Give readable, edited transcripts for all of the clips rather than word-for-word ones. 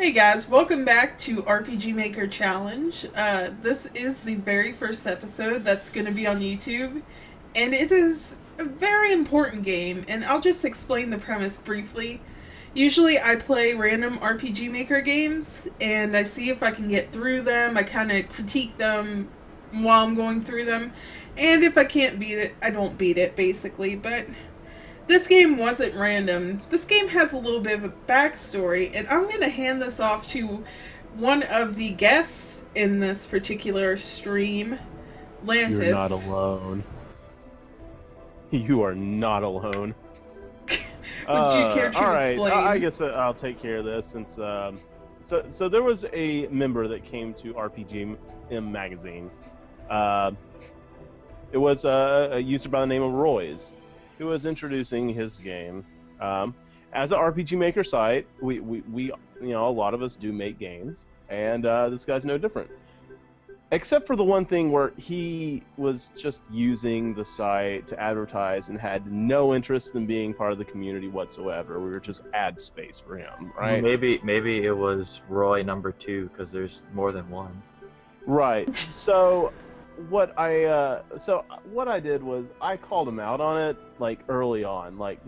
Hey guys, welcome back to RPG Maker Challenge. This is the very first episode that's going to be on YouTube, and it is a very important game, and I'll just explain the premise briefly. Usually I play random RPG Maker games, and I see if I can get through them, I kind of critique them while I'm going through them, and if I can't beat it, I don't beat it, basically, but this game wasn't random. This game has a little bit of a backstory, and I'm going to hand this off to one of the guests in this particular stream, Lantis. You're not alone. You are not alone. Would you care to all right. explain? I guess I'll take care of this since. So there was a member that came to RPG magazine. It was a user by the name of Roy's, who was introducing his game. As an RPG Maker site, we a lot of us do make games, and this guy's no different. Except for the one thing where he was just using the site to advertise and had no interest in being part of the community whatsoever. We were just ad space for him, right? Maybe it was Roy number 2 because there's more than one. Right. So what I did was I called him out on it like early on, like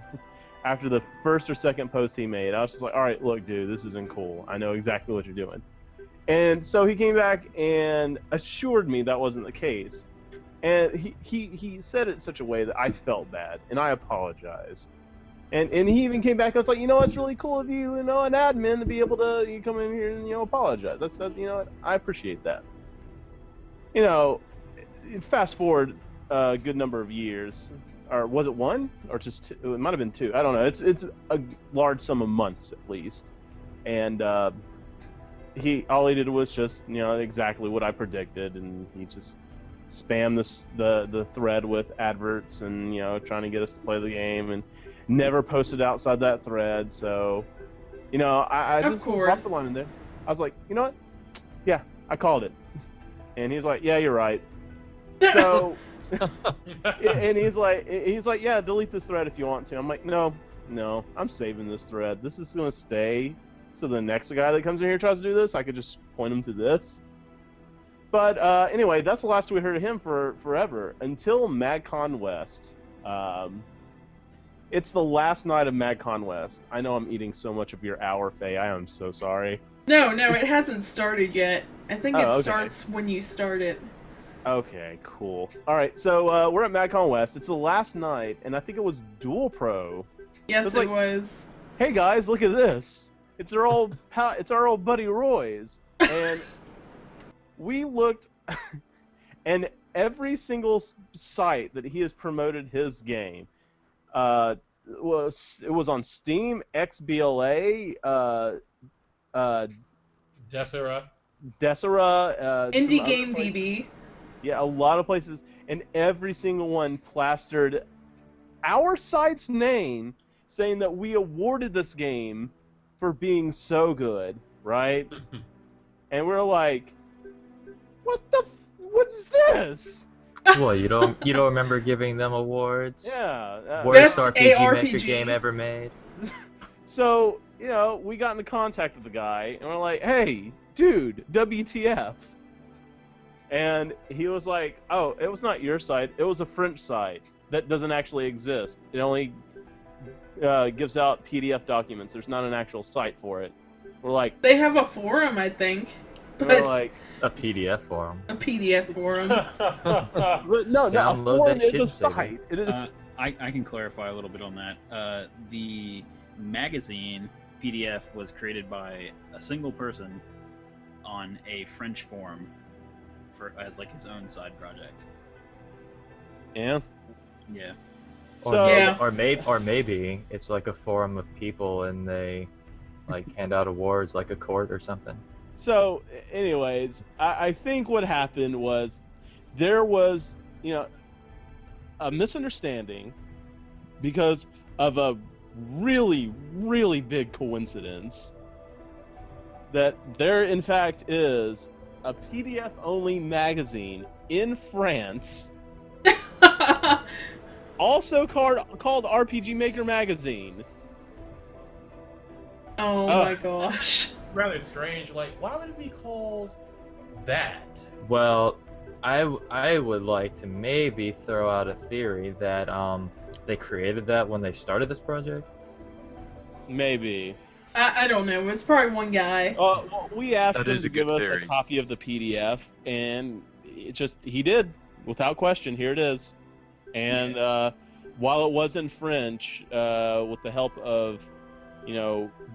after the first or second post he made. I was just like, all right, look, dude, this isn't cool. I know exactly what you're doing. And so he came back and assured me that wasn't the case. And he said it in such a way that I felt bad, and I apologized. And he even came back and was like, it's really cool of you, an admin, to be able to come in here and apologize. That's I appreciate that. Fast forward a good number of years, or was it one or just two? It might have been two. I don't know. It's a large sum of months at least, and all he did was just exactly what I predicted, and he just spammed the thread with adverts and trying to get us to play the game, and never posted outside that thread. So I just dropped the line in there. I was like, you know what? Yeah, I called it. And he's like, yeah, you're right. So, and he's like, yeah, delete this thread if you want to. I'm like, no, I'm saving this thread. This is gonna stay. So the next guy that comes in here tries to do this, I could just point him to this. But anyway, that's the last we heard of him for forever until MadCon West. It's the last night of MadCon West. I know I'm eating so much of your hour, Faye. I am so sorry. No, it hasn't started yet. I think it okay. starts when you start it. Okay, cool. All right, so we're at MadCon West. It's the last night, and I think it was Dual Pro. Yes, it was. Hey guys, look at this. It's our old buddy Roy's, and we looked, and every single site that he has promoted his game, it was on Steam, XBLA, Desera, Indie Game DB. Yeah, a lot of places, and every single one plastered our site's name, saying that we awarded this game for being so good, right? And we're like, what's this? Well, you don't remember giving them awards? Yeah. Worst Best RPG Maker ARPG game ever made. So, we got into contact with the guy, and we're like, hey, dude, WTF? And he was like, oh, it was not your site, it was a French site that doesn't actually exist. It only gives out PDF documents. There's not an actual site for it. We're like, they have a forum, I think. We're like a PDF forum. A PDF forum. But no, a forum is a site. It is. I can clarify a little bit on that. The magazine PDF was created by a single person on a French forum as like his own side project. Yeah. Yeah. Or maybe it's like a forum of people and they like hand out awards like a court or something. So, anyways, I think what happened was there was, a misunderstanding because of a really, really big coincidence that there, in fact, is a PDF-only magazine in France also called RPG Maker Magazine. Oh my gosh. rather strange. Like, why would it be called that? Well, I would like to maybe throw out a theory that they created that when they started this project. Maybe. I don't know. It's probably one guy. Well, we asked That him is to a give good us a theory. copy of the PDF, and he did, without question. Here it is. And while it was in French, with the help of,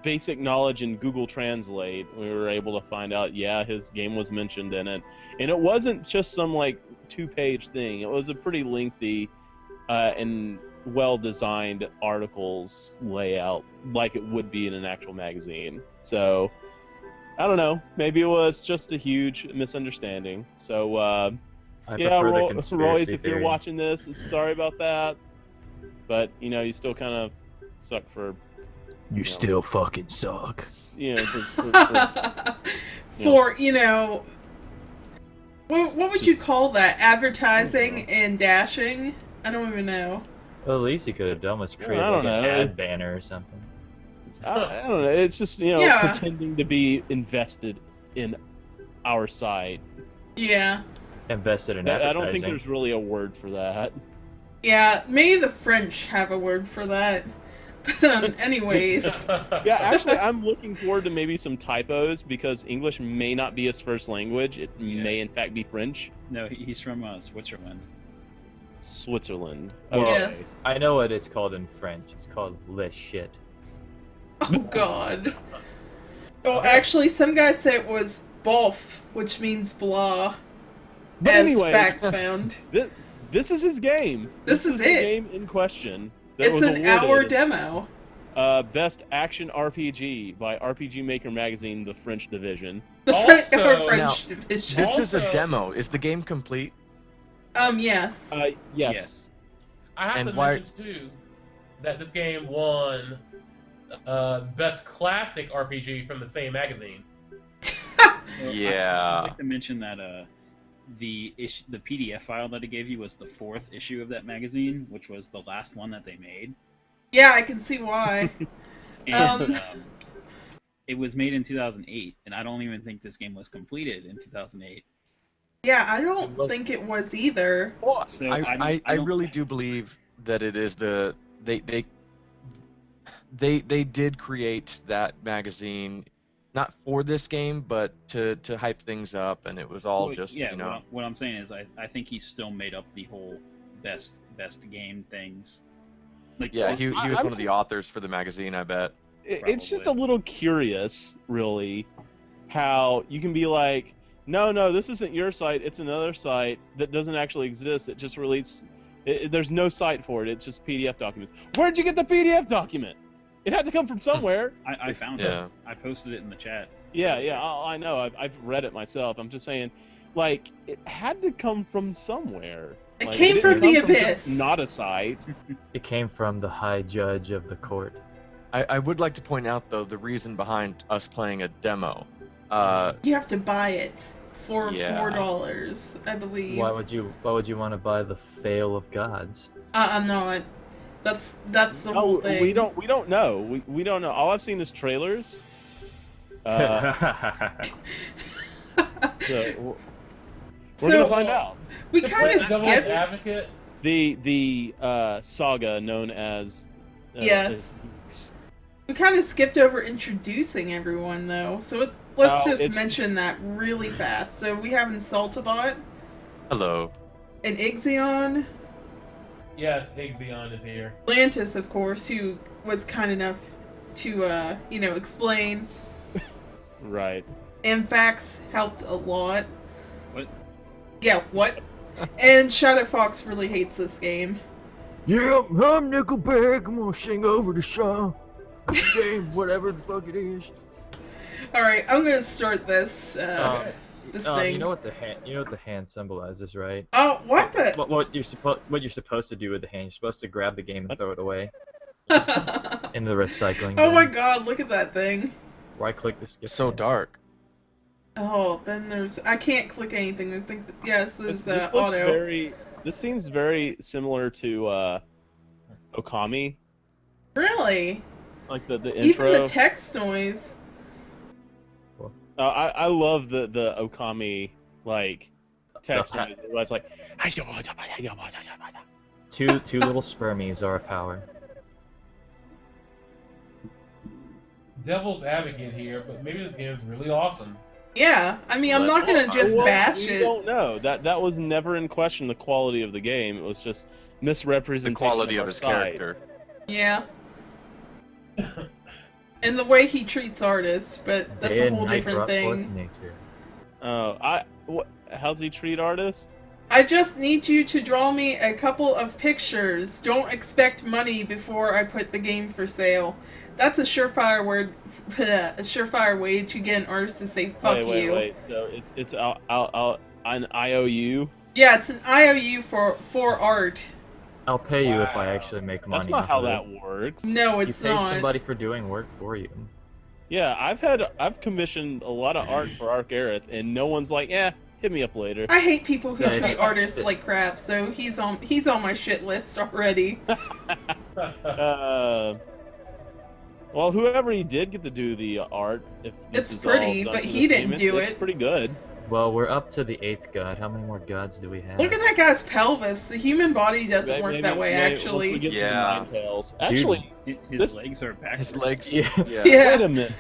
basic knowledge in Google Translate, we were able to find out, his game was mentioned in it. And it wasn't just some, 2-page thing. It was a pretty lengthy and well-designed articles layout, like it would be in an actual magazine. So, I don't know. Maybe it was just a huge misunderstanding. So, I prefer the Royce, conspiracy if you're theory. watching this, sorry about that. But, you still kind of suck for... You still fucking suck. For, what would you call that? Advertising and dashing? I don't even know. Well, at least you could have done was create I like don't an know. ad banner or something. I don't know. It's just, Yeah. pretending to be invested in our site. Yeah. Invested in I advertising. don't think there's really a word for that. Yeah, maybe the French have a word for that. But, anyways. Yeah, actually, I'm looking forward to maybe some typos, because English may not be his first language. It may, in fact, be French. No, he's from Switzerland. Switzerland. Well, Okay. Yes. I know what it's called in French. It's called le shit. Oh, God. Well, actually, some guy said it was bof, which means blah. But as anyway, facts found. This is his game. This is the it. game in question. That It's was an hour awarded, demo. Best Action RPG by RPG Maker Magazine, the French division. The Also- French division. This is a Also- demo. Is the game complete? Yes. Yes. Yes. I have And to why- mention too that this game won best classic RPG from the same magazine. So Yeah. I'd like to mention that the PDF file that I gave you was the 4th issue of that magazine, which was the last one that they made. Yeah, I can see why. And it was made in 2008, and I don't even think this game was completed in 2008. Yeah, I don't think it was either. So I don't- really do believe that it is they did create that magazine not for this game, but to hype things up, and it was all Well, just yeah. What I'm saying is, I think he still made up the whole best game things. Like, yeah, he was I'm one of the just- authors for the magazine, I bet. It's just a Probably. little curious, really, how you can be like, no, this isn't your site. It's another site that doesn't actually exist. It just releases. There's no site for it. It's just PDF documents. Where'd you get the PDF document? It had to come from somewhere. I found Yeah. it. I posted it in the chat. Yeah, I know. I've read it myself. I'm just saying, it had to come from somewhere. It Like, came didn't from the come just abyss. not a site. It came from the high judge of the court. I would like to point out, though, the reason behind us playing a demo. You have to buy it for Yeah. $4, I believe. Why would you want to buy the fail of gods? I'm not. That's the whole thing. we don't know. We don't know. All I've seen is trailers. So we're gonna find out. We To kind play of devil's skipped. advocate, The saga known as Yes. as- We kind of skipped over introducing everyone, though. So let's Oh, just it's- mention that really fast. So we have Insultabot, Hello. and Ixion, yes, Ixion is here. Lantis, of course, who was kind enough to, explain. right. Amphax helped a lot. What? Yeah, what? And Shadow Fox really hates this game. Yeah, I'm Nickelback. I'm gonna sing over the song. Game, whatever the fuck it is. Alright, I'm gonna start this, this thing. You know what the hand symbolizes, right? Oh, what the? What you're supposed to do with the hand? You're supposed to grab the game and throw it away in the recycling. Oh my bin. god, look at that thing. Right click to skip. So it. dark. Oh, then there's... I can't click anything. I think... Yes, this is This looks auto. This seems very similar to Okami, Really? like the Even intro. the text noise. I love the Okami like text ha- image. It's like two little spermies are a power. Devil's advocate here, but maybe this game is really awesome. Yeah, I mean, I'm not Let's- gonna just well, bash we it. don't know. That was never in question. The quality of the game. It was just The misrepresentation quality of of our his side. character. Yeah. And the way he treats artists, but that's Day a and whole night different brought forth thing. nature. How's he treat artists? I just need you to draw me a couple of pictures. Don't expect money before I put the game for sale. That's a surefire word, a surefire way to get an artist to say "fuck you." Wait. So it's an IOU. Yeah, it's an IOU for art. I'll pay you if I Wow. actually make money. That's not off how of it. that works. No, You it's pay not. somebody for doing work for you. Yeah, I've commissioned a lot of art for Arc Aerith, and no one's like, hit me up later. I hate people who Yeah, treat artists like crap. So he's on my shit list already. Well, whoever he did get to do the art, if this It's is pretty, all done but for he this didn't game, do it's it. pretty good. Well, we're up to the 8th god. How many more gods do we have? Look at that guy's pelvis. The human body doesn't work that way, Once we actually. get Yeah. to the Ninetales, actually, His This- legs are backwards. His legs. Yeah. Yeah. Yeah. wait a minute.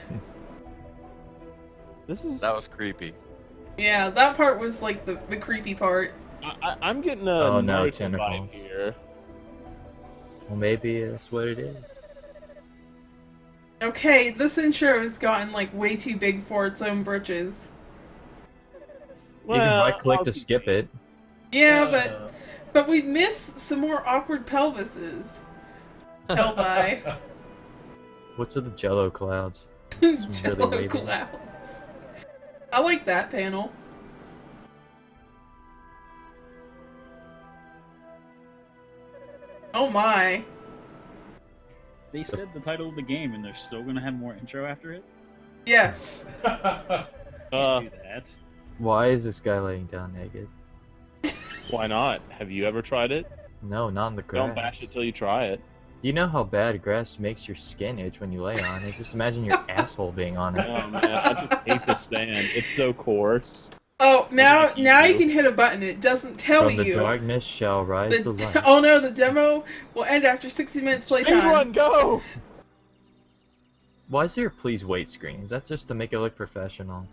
This is. That was creepy. Yeah, that part was like the creepy part. I'm getting a Oh, no, Naruto vibe tentacles. here. Well, maybe that's what it is. Okay, this intro has gotten like way too big for its own britches. You can right-click to skip it. Yeah, but we miss some more awkward pelvises. Pelvi. What's with the jello clouds? It's really Jello wavy. clouds. I like that panel. Oh my. They said the title of the game, and they're still gonna have more intro after it. Yes. Uh, Can't do that. Why is this guy laying down naked? Why not? Have you ever tried it? No, not in the grass. Don't bash it till you try it. Do you know how bad grass makes your skin itch when you lay on it? Just imagine your asshole being on it. Oh man, I just hate the stand. It's so coarse. Oh, now What did you now you do? can hit a button. It doesn't tell From the you. darkness shall rise the light. Oh no, the demo will end after 60 minutes playtime. Speedrun, go! Why is there a please wait screen? Is that just to make it look professional?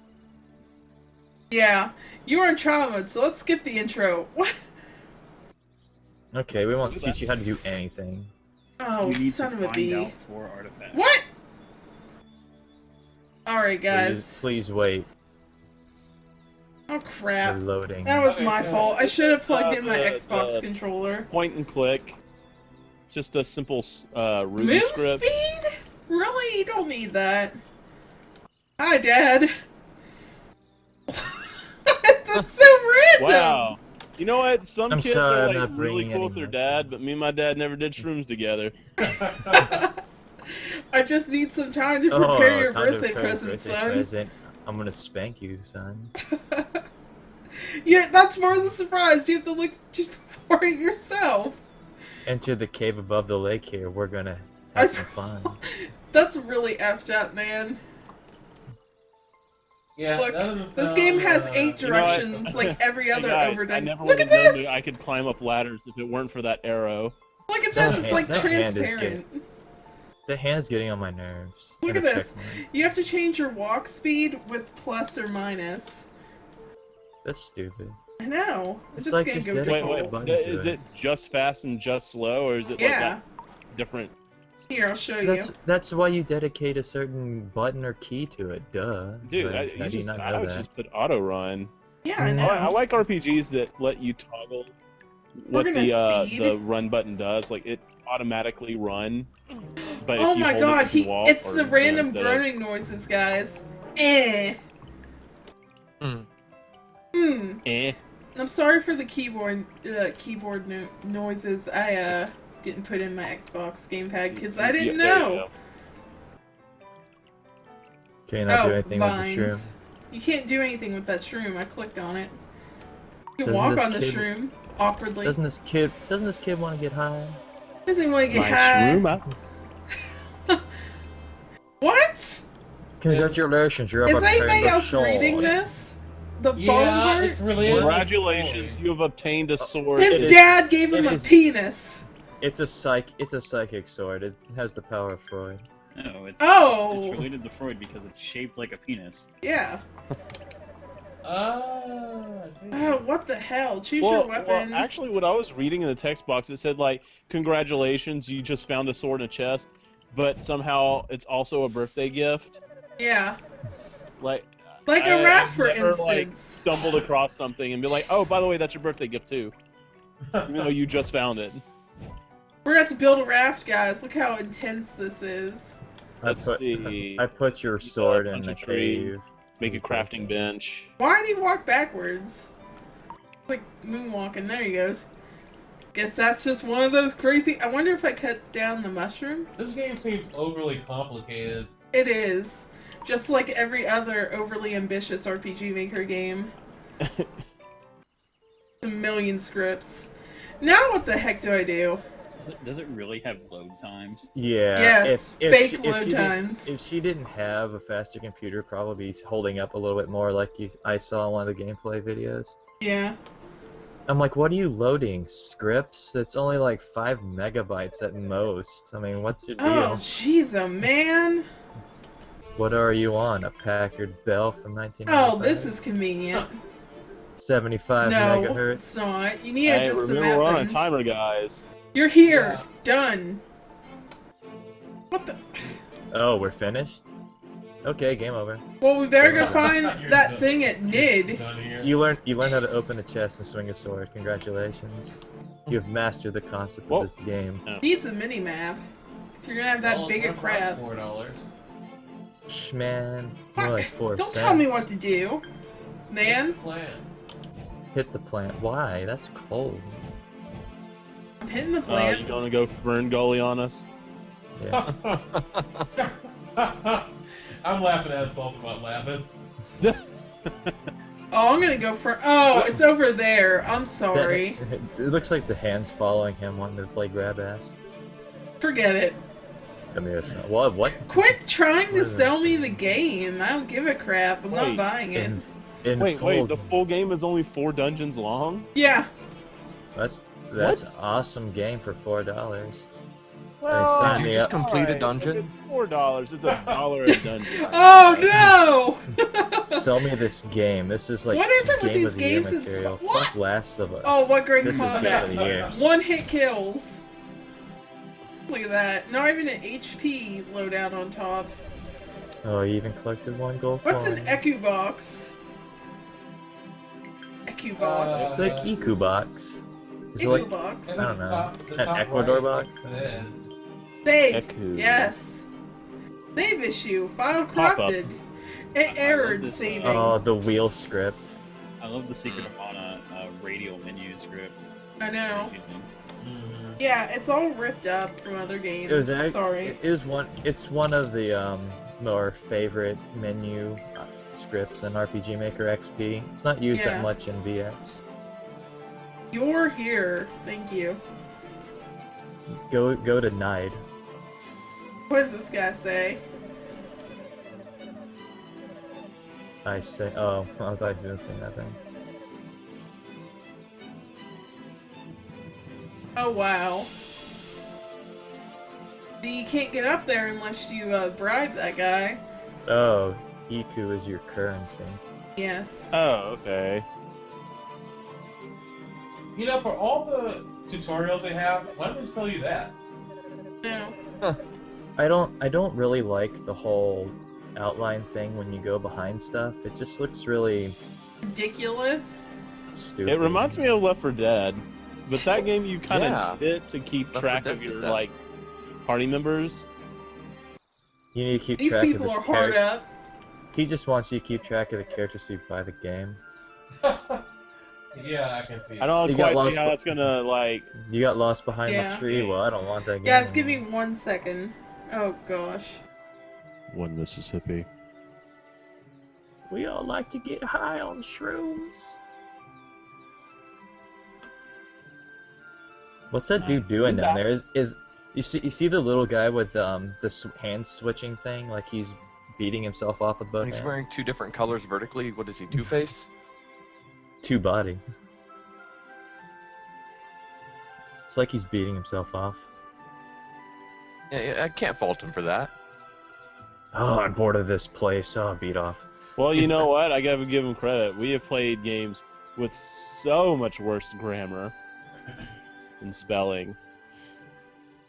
Yeah, you are in trial mode, so let's skip the intro. What? Okay, we won't teach you how to do anything. Oh, you need son to of a find bee. out 4 artifacts. What? Alright, guys. Please wait. Oh, crap. We're loading. That was Okay, my so- fault. I should have plugged in my the- Xbox the- controller. Point and click. Just a simple Ruby Move script. speed? Really? You don't need that. Hi, Dad. That's so random. Wow. You know what? Some I'm kids sorry, are I'm like not really bringing cool any with their more. dad, but me and my dad never did shrooms together. I just need some time to Oh, prepare your time to birthday prepare a present, birthday son. present. I'm gonna spank you, son. Yeah, that's more of the surprise. You have to look for it yourself. Enter the cave above the lake here. We're gonna have some fun. That's really effed up, man. Yeah, Look, that doesn't this sound, game has 8 You know what? directions, like every Hey other guys, overdone. I never Look would at have known this! that I could climb up ladders if it weren't for that arrow. Look at this, That it's like hand is transparent. The hand's getting on my nerves. Look And at a this. check mark. You have to change your walk speed with plus or minus. That's stupid. I know. It's This like game just go did it. Wait, default. wait. button to Is it. it just fast and just slow, or is it Yeah. like that different? Here, I'll show you. That's why you dedicate a certain button or key to it. Duh. Dude, But I how do you not know would that? just put auto run. Yeah, I know. I like RPGs that let you toggle what We're the gonna speed. the run button does. Like it automatically run. But Oh if you my hold god, it, you can walk, it's or, the you know, random instead of- groaning noises, guys. Eh. Mm. Hmm. Eh. I'm sorry for the keyboard noises. I didn't put in my Xbox gamepad because I didn't Yeah, there you know. go. Can you not do Oh, anything with the vines. shroom? You can't do anything with that shroom. I clicked on it. You can Doesn't walk this on the kid- shroom awkwardly. Doesn't this kid want to get high? Doesn't want to get My high. shroom up. What? Congratulations, you're Is about to anybody the else sword. reading this? The bottom Yeah, part? it's really Congratulations, you have obtained a sword. His It is- dad gave him it a is- penis. It's a psychic sword. It has the power of Freud. No, it's Oh. it's related to Freud because it's shaped like a penis. Yeah. I see. Oh, what the hell? Choose your Well, weapon. actually, what I was reading in the text box, it said like, "Congratulations, you just found a sword in a chest," but somehow it's also a birthday gift. Yeah. Like A raft, for I've never, like, instance. stumbled across something and be like, "Oh, by the way, that's your birthday gift too," even though you just found it. We're gonna have to build a raft, guys. Look how intense this is. Let's see. I put your You got a sword in bunch the of tree. cave. Make a crafting bench. Why did he walk backwards? It's like moonwalking. There he goes. Guess that's just one of those crazy. I wonder if I cut down the mushroom. This game seems overly complicated. It is. Just like every other overly ambitious RPG Maker game. A million scripts. Now what the heck do I do? Does it really have load times? Yeah. Yes, fake load she times. If she didn't have a faster computer, probably holding up a little bit more, like I saw in one of the gameplay videos. Yeah. I'm like, what are you loading? Scripts? It's only like 5 megabytes at most. I mean, what's your deal? Oh, jeez, oh man. What are you on? A Packard Bell from 1995? Oh, this is convenient. 75 No, megahertz. it's not. You need Hey, to just remember we're on a them. timer, guys. You're here. Yeah. Done. What the? Oh, we're finished? Okay, game over. Well, we better go You're find You're that done. thing at NID. Done here. You learned how to open a chest and swing a sword. Congratulations. You have mastered the concept Whoa. of this game. Needs a mini map. If you're gonna have that Well, big a it's worth crab. $4. Shman, What? more like 4 Don't cents. tell me what to do, man. Plan. Hit the plant. Why? That's cold. I'm hitting the You plant. gonna go Fern Gully on us? Yeah. I'm laughing at myself about laughing. Oh, I'm gonna go for. Oh, it's over there. I'm sorry. It looks like the hand's following him wanting to play grab ass. Forget it. Come here, son. What? Quit trying to What is sell this? me the game. I don't give a crap. I'm not Wait. buying it. In Wait, full. the full game is only 4 dungeons long? Yeah. That's What? awesome game for $4. Well, Did you just complete a alright, dungeon? If it's $4. It's $1 a dungeon. Oh no! Sell me this game. This is like What is it with game these of the year games and material. stuff? What? Fuck Last of Us. Oh, what great This is game combat! of the year. One hit kills. Look at that. Not even an HP loadout on top. Oh, you even collected 1 gold What's coin. an Eku box? Eku box. It's like Iku box. Is it Eku like box. I don't know. The An top Ecuador right. box? Yeah. Save. Eku. Yes. Save issue. File Pop-up. corrupted. I It love errored this, saving. Oh, the wheel script. I love the Secret of Mana radial menu script. I know. Confusing. Mhm. Yeah, it's all ripped up from other games. It was act- Sorry. It is one. It's one of the more favorite menu scripts in RPG Maker XP. It's not used Yeah. that much in VX. You're here. Thank you. Go to Nide. What does this guy say? I say. Oh, I thought he was gonna say nothing. Oh wow. See, you can't get up there unless you bribe that guy. Oh, Iku is your currency. Yes. Oh, okay. You know, for all the tutorials they have, why don't they tell you that? No. I don't really like the whole outline thing when you go behind stuff. It just looks really Ridiculous. stupid. It reminds me of Left 4 Dead, but that game you kind of Yeah. need it to keep Left 4 track Dead of did your that. like party members. You need to keep These track people of are his hard character. up. He just wants you to keep track of the characters so you buy the game. Yeah, I can see. I don't You got quite see lost how for- it's gonna like. You got lost behind Yeah. the tree? Well, I don't want that game. Guys, give me 1 second. Oh gosh. One Mississippi. We all like to get high on shrooms. What's that dude doing down there? Is you see the little guy with the hand switching thing? Like he's beating himself off with both He's hands. wearing 2 different colors vertically. What is he, Two-Face? 2 body. It's like he's beating himself off. Yeah, I can't fault him for that. Oh, I'm bored of this place. Oh, beat off. Well, you know what? I gotta give him credit. We have played games with so much worse grammar and spelling.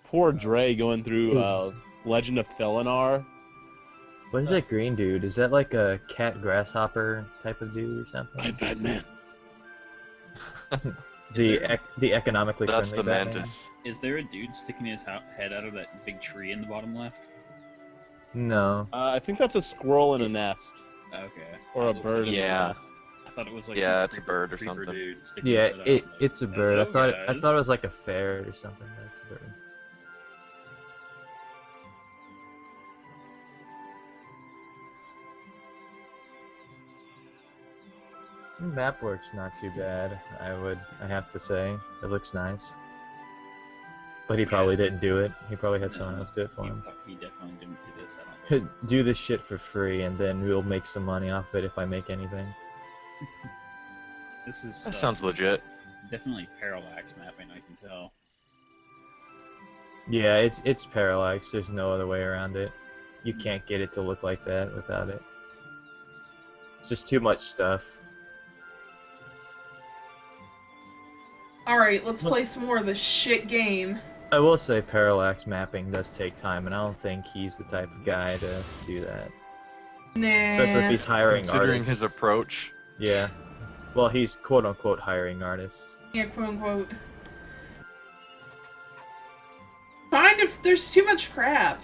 Poor Dre going through Legend of Felinar. What is that green dude? Is that like a cat grasshopper type of dude or something? I'm Batman. The economically That's friendly the Batman? Mantis. Is there a dude sticking his head out of that big tree in the bottom left? No. I think that's a squirrel in a nest. Okay. Or a That looks bird like- in Yeah. a nest. I thought it was like Yeah, some it's a bird or creeper something. dude sticking Yeah, his head out, like, it's a bird. I "Hello, thought guys." it was like a ferret or something. That's a bird. The map work's not too bad. I have to say, it looks nice. But he probably didn't do it. He probably had someone else do it for him. He definitely didn't do this. I don't think. Do this shit for free, and then we'll make some money off it if I make anything. This is That sounds legit. definitely parallax mapping. I can tell. Yeah, it's parallax. There's no other way around it. You can't get it to look like that without it. It's just too much stuff. Alright, let's play some more of this shit game. I will say parallax mapping does take time, and I don't think he's the type of guy to do that. Especially if Nah. he's hiring Considering artists. his approach. Yeah. Well, he's quote-unquote hiring artists. Yeah, quote unquote. Find if there's too much crap.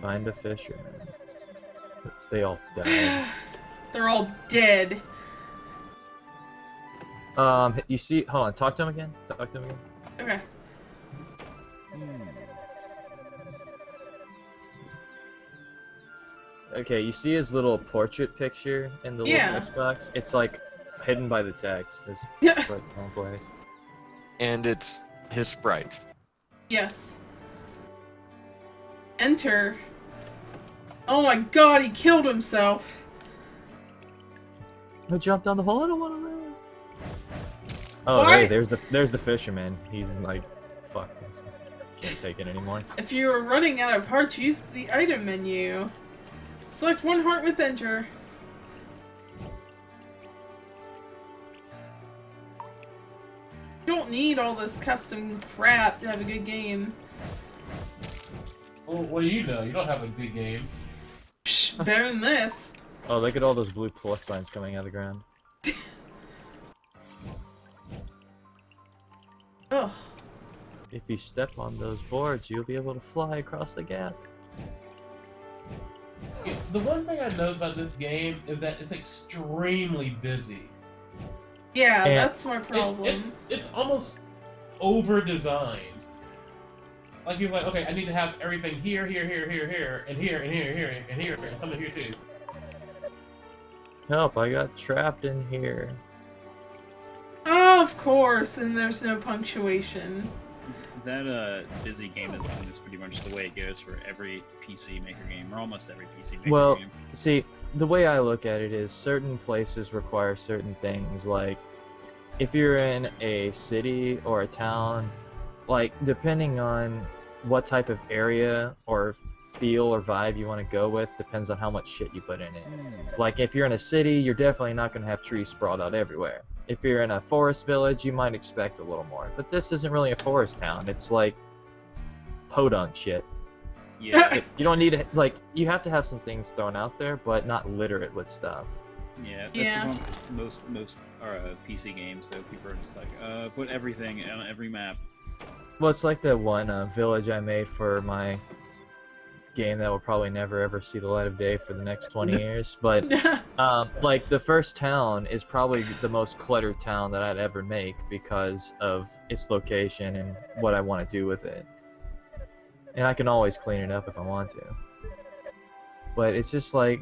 Find a fisherman. They all died. They're all dead. You see, hold on, talk to him again. Talk to him again. Okay. Okay, you see his little portrait picture in the Yeah. little Xbox? It's like hidden by the text. It's Yeah. like wrong place. And it's his sprite. Yes. Enter. Oh my god, he killed himself. I jumped down the hole. I don't want to live. Oh, Why? hey, there's the fisherman. He's like, fuck this. Can't take it anymore. If you are running out of hearts, use the item menu. Select one heart with enter. You don't need all this custom crap to have a good game. Well, what do you know? You don't have a good game. Psh, better than this. Oh, look at all those blue plus lines coming out of the ground. Ugh. If you step on those boards, you'll be able to fly across the gap. The one thing I know about this game is that it's extremely busy. Yeah, And- that's my problem. It's almost over-designed. Like you're like, okay, I need to have everything here, here, here, here, here, and here, and here, here, and here, and something here too. Help, I got trapped in here. Oh, of course, and there's no punctuation. That busy game design is pretty much the way it goes for every PC Maker game, or almost every PC Maker Well, game. see, the way I look at it is certain places require certain things. Like, if you're in a city or a town, like, depending on what type of area or feel or vibe you want to go with, depends on how much shit you put in it. Like, if you're in a city, you're definitely not going to have trees sprawled out everywhere. If you're in a forest village, you might expect a little more. But this isn't really a forest town. It's like podunk shit. Yeah, You don't need to, like, you have to have some things thrown out there, but not litter it with stuff. yeah. That's Yeah. the one with most PC games. So people are just like, put everything on every map. Well, it's like that one village I made for my game that will probably never ever see the light of day for the next 20 years. But like the first town is probably the most cluttered town that I'd ever make because of its location and what I want to do with it. And I can always clean it up if I want to. But it's just like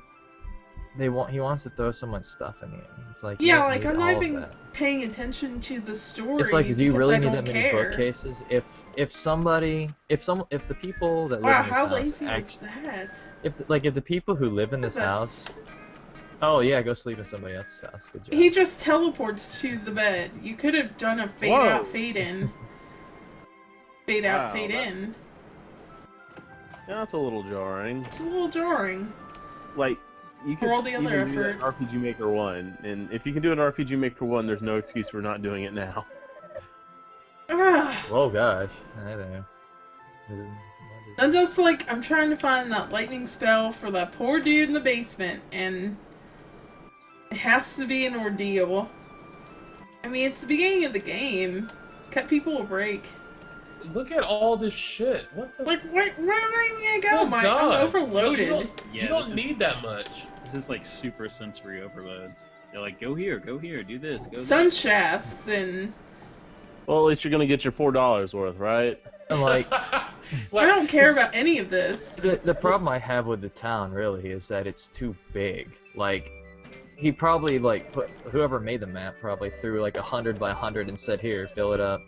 he wants to throw so much stuff in it. It's like, you Yeah, don't like need I'm all not of even that. paying attention to the story. It's like, do you because really I need don't that many care. bookcases? If somebody, if the people that live Wow, in this how house lazy was actually, that? if the people who live in this That's- house, oh yeah, go sleep in somebody else's house. Good job. He just teleports to the bed. You could have done a fade Whoa. out, fade in. Fade out, Wow, fade that- in. Yeah, that's a little jarring. It's a little jarring. Like, you For could all the other even do that in effort. RPG Maker 1, and if you can do it in RPG Maker 1, there's no excuse for not doing it now. Ah. Oh gosh, I don't know. I'm just like, I'm trying to find that lightning spell for that poor dude in the basement, and it has to be an ordeal. I mean, it's the beginning of the game. Cut people a break. Look at all this shit. What the? Like, what? Where am I gonna go? Oh, I'm God. overloaded. You Yeah, don't this is- need that much. This is like super sensory overload. They're like, go here, do this, go Sun shafts and Well, at least you're gonna get your $4 worth, right? And like, I don't care about any of this. the problem I have with the town really is that it's too big. Like, he probably like put whoever made the map probably threw like 100 by 100 and said, "Here, fill it up."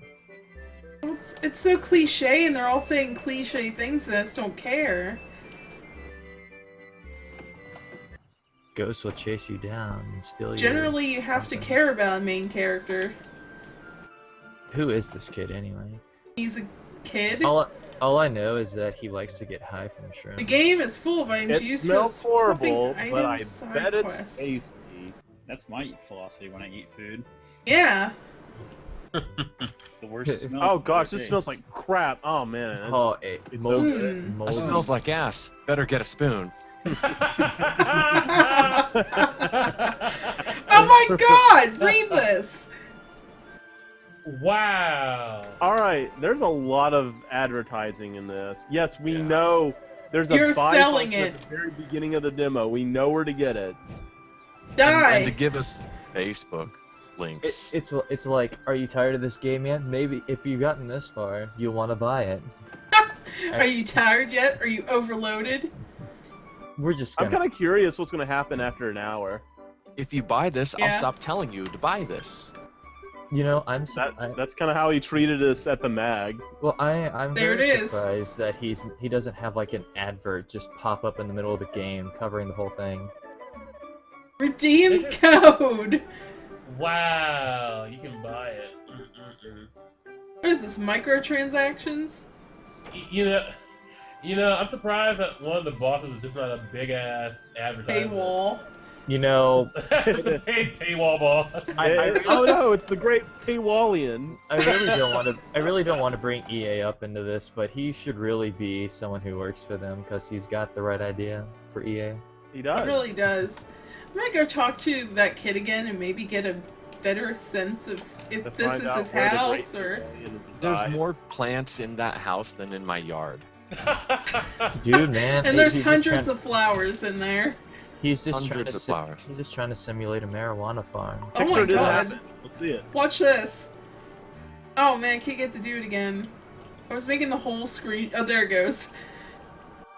It's so cliche, and they're all saying cliche things, and I just don't care. Ghosts will chase you down and steal you. Generally, you have to care about a main character. Who is this kid anyway? He's a kid. All I know is that he likes to get high from shrooms. The game is full of items It used smells for horrible, swapping but I items, side bet it's quests. tasty. That's my philosophy when I eat food. Yeah. The worse it smells. Oh the gosh, better it this smells tastes. like crap. Oh man. that's- Oh, It's mold, so good. good. moldy. That smells like ass. Better get a spoon. Oh my god! Read this! Wow. All right, there's a lot of advertising in this. Yes, we Yeah. know there's a You're buy selling function it. at the very beginning of the demo. We know where to get it. Die! And to give us Facebook links. It's like, are you tired of this game yet? Maybe if you've gotten this far, you'll want to buy it. Are you tired yet? Are you overloaded? We're just I'm gonna. kind of curious what's going to happen after an hour. If you buy this, Yeah. I'll stop telling you to buy this. You know, I'm That's kind of how he treated us at the mag. I'm There very it is. surprised that he doesn't have like an advert just pop up in the middle of the game covering the whole thing. Redeem code! Wow. You can buy it. Mm-mm-mm. What is this, microtransactions? You know, I'm surprised that one of the bosses is just not a big ass advertisement. Paywall. You know, The paid paywall boss. Oh no, it's the great Paywallian. I really don't want to bring EA up into this, but he should really be someone who works for them because he's got the right idea for EA. He does. It really does. I might go talk to that kid again and maybe get a better sense of if To this find is out his where the house great or. Paywallian There's resides. more plants in that house than in my yard. Dude, man, And there's he's just hundreds trying- of flowers in there. He's just trying hundreds to of flowers. He's just trying to simulate a marijuana farm. Oh my Pixar didn't god. have it. Let's see it. Watch this. Oh man, I can't get to do it again. I was making the whole screen. Oh, there it goes.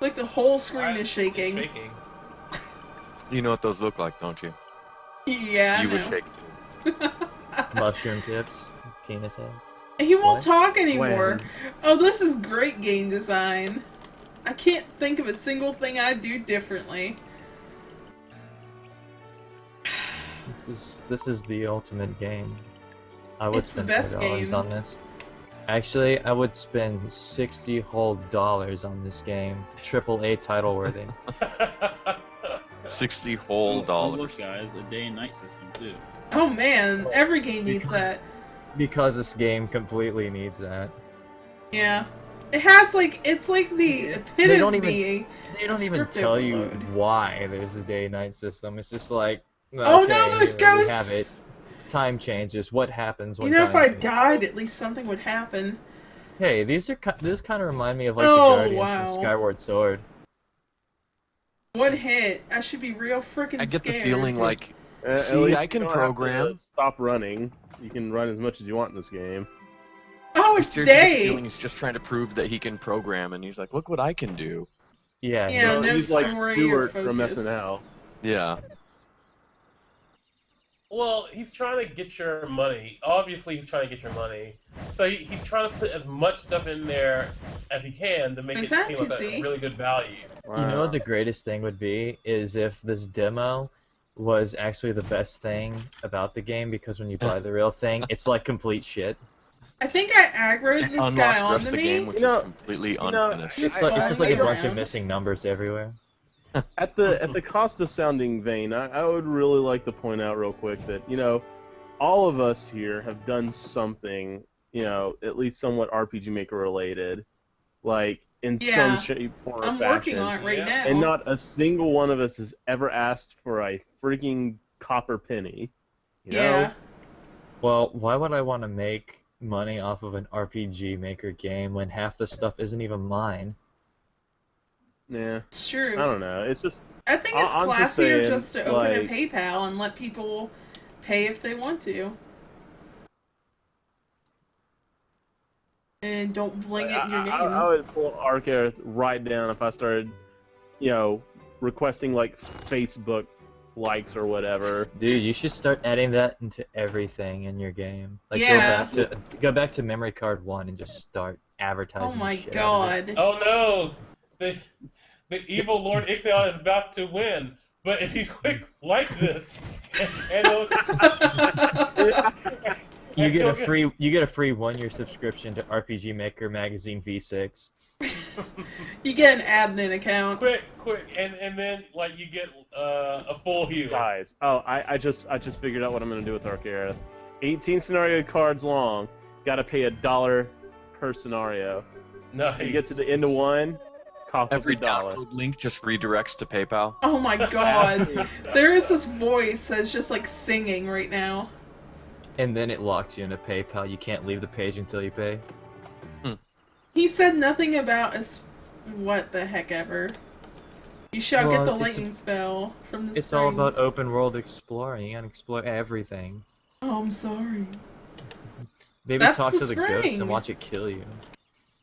Like the whole screen is shaking. Shaking. You know what those look like, don't you? Yeah, I You would know. shake too. Mushroom tips, penis heads. He won't What? talk anymore. Plans. Oh, this is great game design. I can't think of a single thing I'd do differently. This is the ultimate game. I would It's the spend best $4 game. on this. Actually, I would spend $60 whole on this game. AAA title worthy. 60 whole Oh, dollars. look, guys, a day and night system too. Oh man, every game needs that. Because this game completely needs that. Yeah. It has like, it's like the They don't epitome. They don't even Script tell you overload. why there's a day-night system. It's just like, Oh okay, no, there's here we have it. ghosts! Time changes. What happens You when know, if time I changes? died, at least something would happen. Hey, this kind of remind me of like Oh, the Guardians wow. from Skyward Sword. One hit, I should be real freaking scared. I get the feeling like At See, least I can you don't have to program. stop running. You can run as much as you want in this game. Oh, it's seriously get the day! feeling he's just trying to prove that he can program, and he's like, look what I can do. Yeah. Yeah, Well, no he's like story or Stuart from focus. SNL. Yeah. Well, he's trying to get your money. Obviously, he's trying to get your money. So he's trying to put as much stuff in there as he can to make Is it that seem like a PC? really good value. You know Wow. what the greatest thing would be is if this demo was actually the best thing about the game, because when you buy the real thing, it's like complete shit. I think I aggroed this guy Unlocks the rest onto of the game, me. which You know- is completely you know, unfinished. Just It's just like a following bunch of around. missing numbers everywhere. At the cost of sounding vain, I would really like to point out real quick that, all of us here have done something, at least somewhat RPG Maker related, like in Yeah. some shape, form, or I'm fashion. working on it right Yeah. now. And not a single one of us has ever asked for a freaking copper penny. You know? Yeah. Well, why would I want to make money off of an RPG Maker game when half the stuff isn't even mine? Yeah. It's true. I don't know. It's just I think it's I'm classier just saying, just to open a like- PayPal and let people pay if they want to. And don't bling it in your name. I would pull Arcaris right down if I started, requesting like Facebook likes or whatever. Dude, you should start adding that into everything in your game. Like Yeah. go back to memory card 1 and just start advertising. Oh my shit out of it. god. Oh no! The evil Lord Ixion is about to win. But if you click like this, and it'll, You get a free 1-year subscription to RPG Maker Magazine V6. You get an admin account. quick, and then like you get a full heal. Guys, I just figured out what I'm gonna do with Arcaris. 18 scenario cards long. Got to pay $1 per scenario. Nice. You get to the end of one, cost Every $1. download link just redirects to PayPal. Oh my god. There is this voice that's just like singing right now. And then it locks you into PayPal. You can't leave the page until you pay. He said nothing about us. What the heck ever. You shall Well, get the it's- lightning spell from the It's spring. all about open world exploring. You gotta explore everything. Oh, I'm sorry. Maybe That's talk the to the ghost spring. and watch it kill you.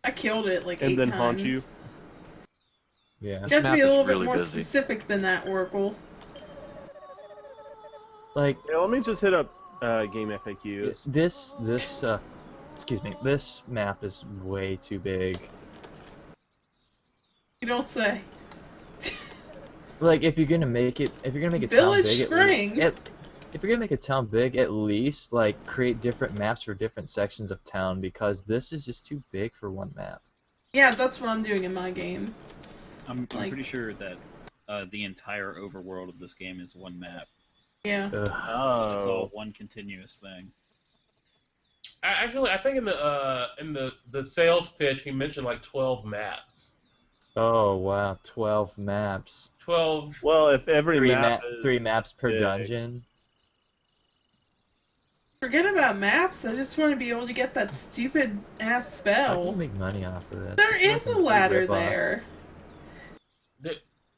I killed it like And 8 then times. haunt you? Yeah. This You have to map be a is little really bit more busy. specific than that, Oracle. Like Yeah, let me just hit up game FAQs. this map is way too big. You don't say. Like if you're gonna make it Village town big, Spring. if you're gonna make a town big, at least like create different maps for different sections of town, because this is just too big for one map. Yeah, that's what I'm doing in my game. I'm Like- pretty sure that the entire overworld of this game is one map. Yeah. Ugh. So it's all Oh. one continuous thing. Actually, I think in the sales pitch he mentioned like 12 maps. Oh wow, 12 maps. 12. Well, if every Three map is 3 maps per big. dungeon. Forget about maps. I just want to be able to get that stupid ass I spell. can make money off of this. There It's is a nothing to ladder rip off. there.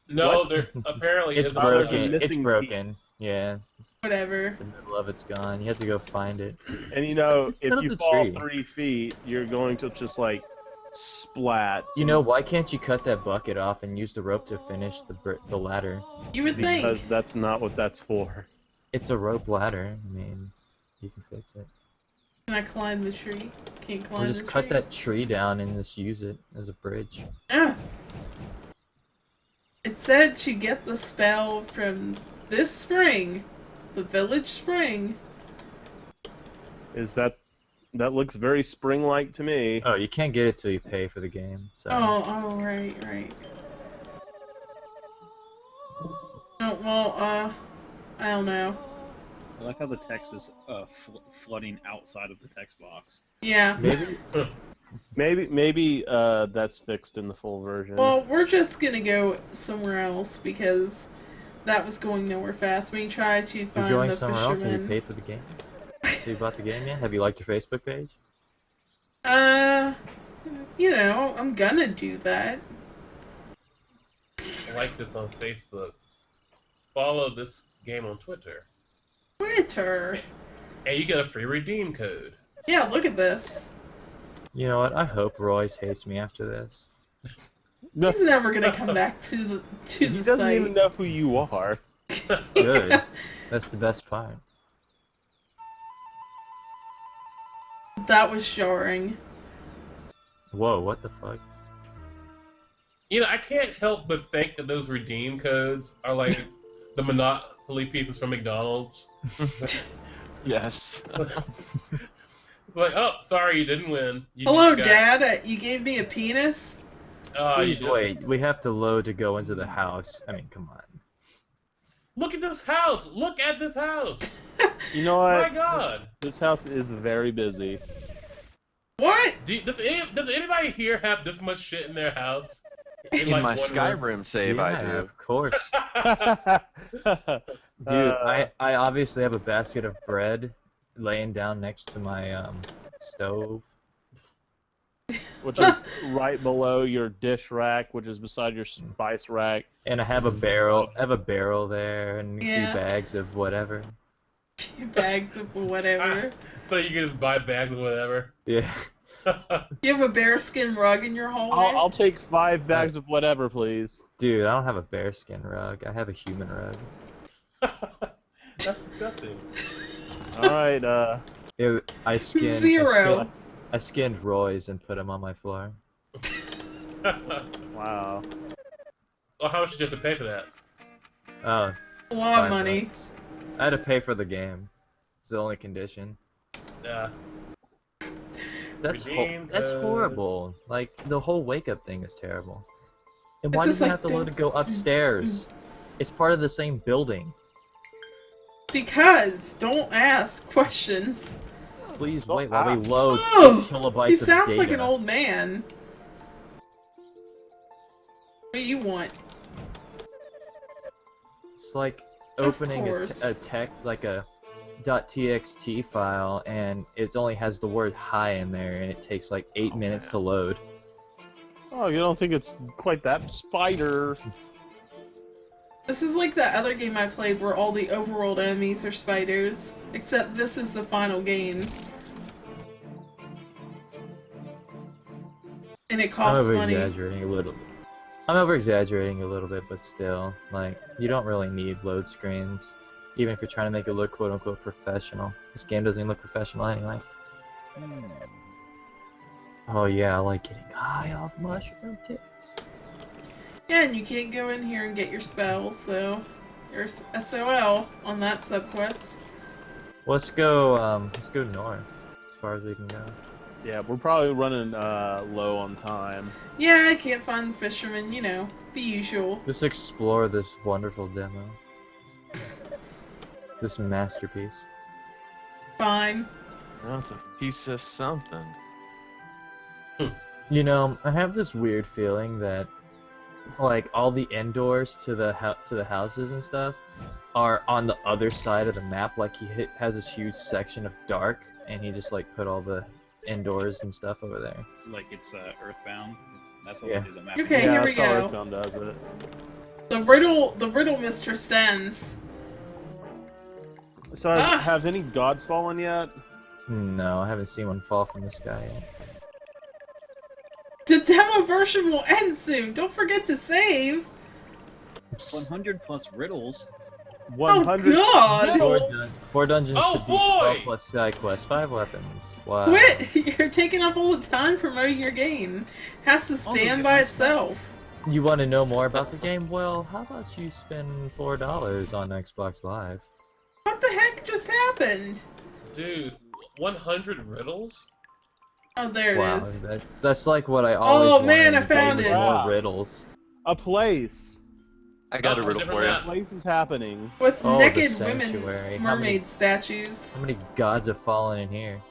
No, What? there apparently It's is a there's a broken. It's missing broken. Yeah, Whatever. the middle of it's gone. You have to go find it. And Just cut if up you the fall tree. 3 feet, you're going to just like splat. You know, why can't you cut that bucket off and use the rope to finish the ladder? You would Because think. that's not what that's for. It's a rope ladder. I mean, you can fix it. Can I climb the tree? Can't climb Or just the cut tree. that tree down and just use it as a bridge. Ah. It said you get the spell from this spring, the village spring. Is that looks very spring-like to me? Oh, you can't get it till you pay for the game. So Oh, right. Oh, well, I don't know. I like how the text is flooding outside of the text box. Yeah. maybe Maybe that's fixed in the full version. Well, we're just gonna go somewhere else because that was going nowhere fast. We tried to you're find going the somewhere else. Have you fisherman. paid for the game? Have you bought the game yet? Have you liked your Facebook page? I'm gonna do that. like this on Facebook. Follow this game on Twitter. Twitter. And you get a free redeem code. Yeah, look at this. You know what? I hope Royce hates me after this. No, He's never gonna come back to he the doesn't site. even know who you are. Good. That's the best part. that was jarring. Whoa, what the fuck? You know, I can't help but think that those redeem codes are like the Monopoly pieces from McDonald's. Yes. It's like, oh, sorry, you didn't win. Hello, you got- Dad. You gave me a penis? Oh, you Please just- wait, we have to load to go into the house. I mean, come on. Look at this house! Look at this house! You know My what? God! This house is very busy. What? Does anybody here have this much shit in their house? In like, my one Skyrim save, yeah, I do. of course. room? Dude, I obviously have a basket of bread laying down next to my stove. Which is right below your dish rack, which is beside your spice rack. And I have a barrel. I have a barrel there and a Yeah. few bags of whatever. Bags of whatever. So you can just buy bags of whatever. Yeah. You have a bearskin rug in your hallway? I'll take 5 bags of whatever, please. Dude, I don't have a bearskin rug. I have a human rug. That's disgusting. Alright, I skinned. Zero. I skinned Roy's and put him on my floor. wow. Well, how much did you have to pay for that? Oh, A lot of $5. money. I had to pay for the game. It's the only condition. Yeah. That's Redeem that's codes. horrible. Like the whole wake up thing is terrible. And why It's does just it like have to the- load to go upstairs? It's part of the same building. Because don't ask questions. Please Don't wait while we load Ugh, 8 kilobytes He of sounds data. like an old man. What do you want? It's like Of opening course. a text like a .txt file and it only has the word hi in there and it takes like 8 minutes to load. Oh, you don't think it's quite that spider? This is like that other game I played where all the overworld enemies are spiders. Except this is the final game. And it I'm costs over money. exaggerating a little bit. I'm over exaggerating a little bit, but still, like, you don't really need load screens. Even if you're trying to make it look quote unquote professional. This game doesn't even look professional anyway. Oh yeah, I like getting high off mushroom tips. Yeah, and you can't go in here and get your spells, so there's SOL on that subquest. Let's go north, as far as we can go. Yeah, we're probably running low on time. Yeah, I can't find the fisherman, you know, the usual. Just explore this wonderful demo. This masterpiece. Fine. That's a piece of something. You know, I have this weird feeling that, like, all the indoors to the houses and stuff are on the other side of the map. Like, has this huge section of dark, and he just, like, put all the indoors and stuff over there. Like it's Earthbound. That's how Yeah. they do the map. Okay, yeah, here we that's how go. Earthbound does it. The riddle mistress stands. So Ah! have any gods fallen yet? No, I haven't seen one fall from the sky yet. The demo version will end soon. Don't forget to save. 100 plus riddles. 100. God! Four dungeons Oh, to beat, boy! 12 plus side quests, 5 weapons. Wow. Quit! You're taking up all the time promoting your game. Has to stand by goodness. itself. You want to know more about the game? Well, how about you spend $4 on Xbox Live? What the heck just happened? Dude, 100 riddles? Oh, there it Wow, is. that's like what I always Oh, wanted man, I in a game found was it. More Wow. riddles. A place. I got a Oh, riddle different for you. map. A place is happening. With Oh, the naked sanctuary. women How many- mermaid statues. How many gods have fallen in here?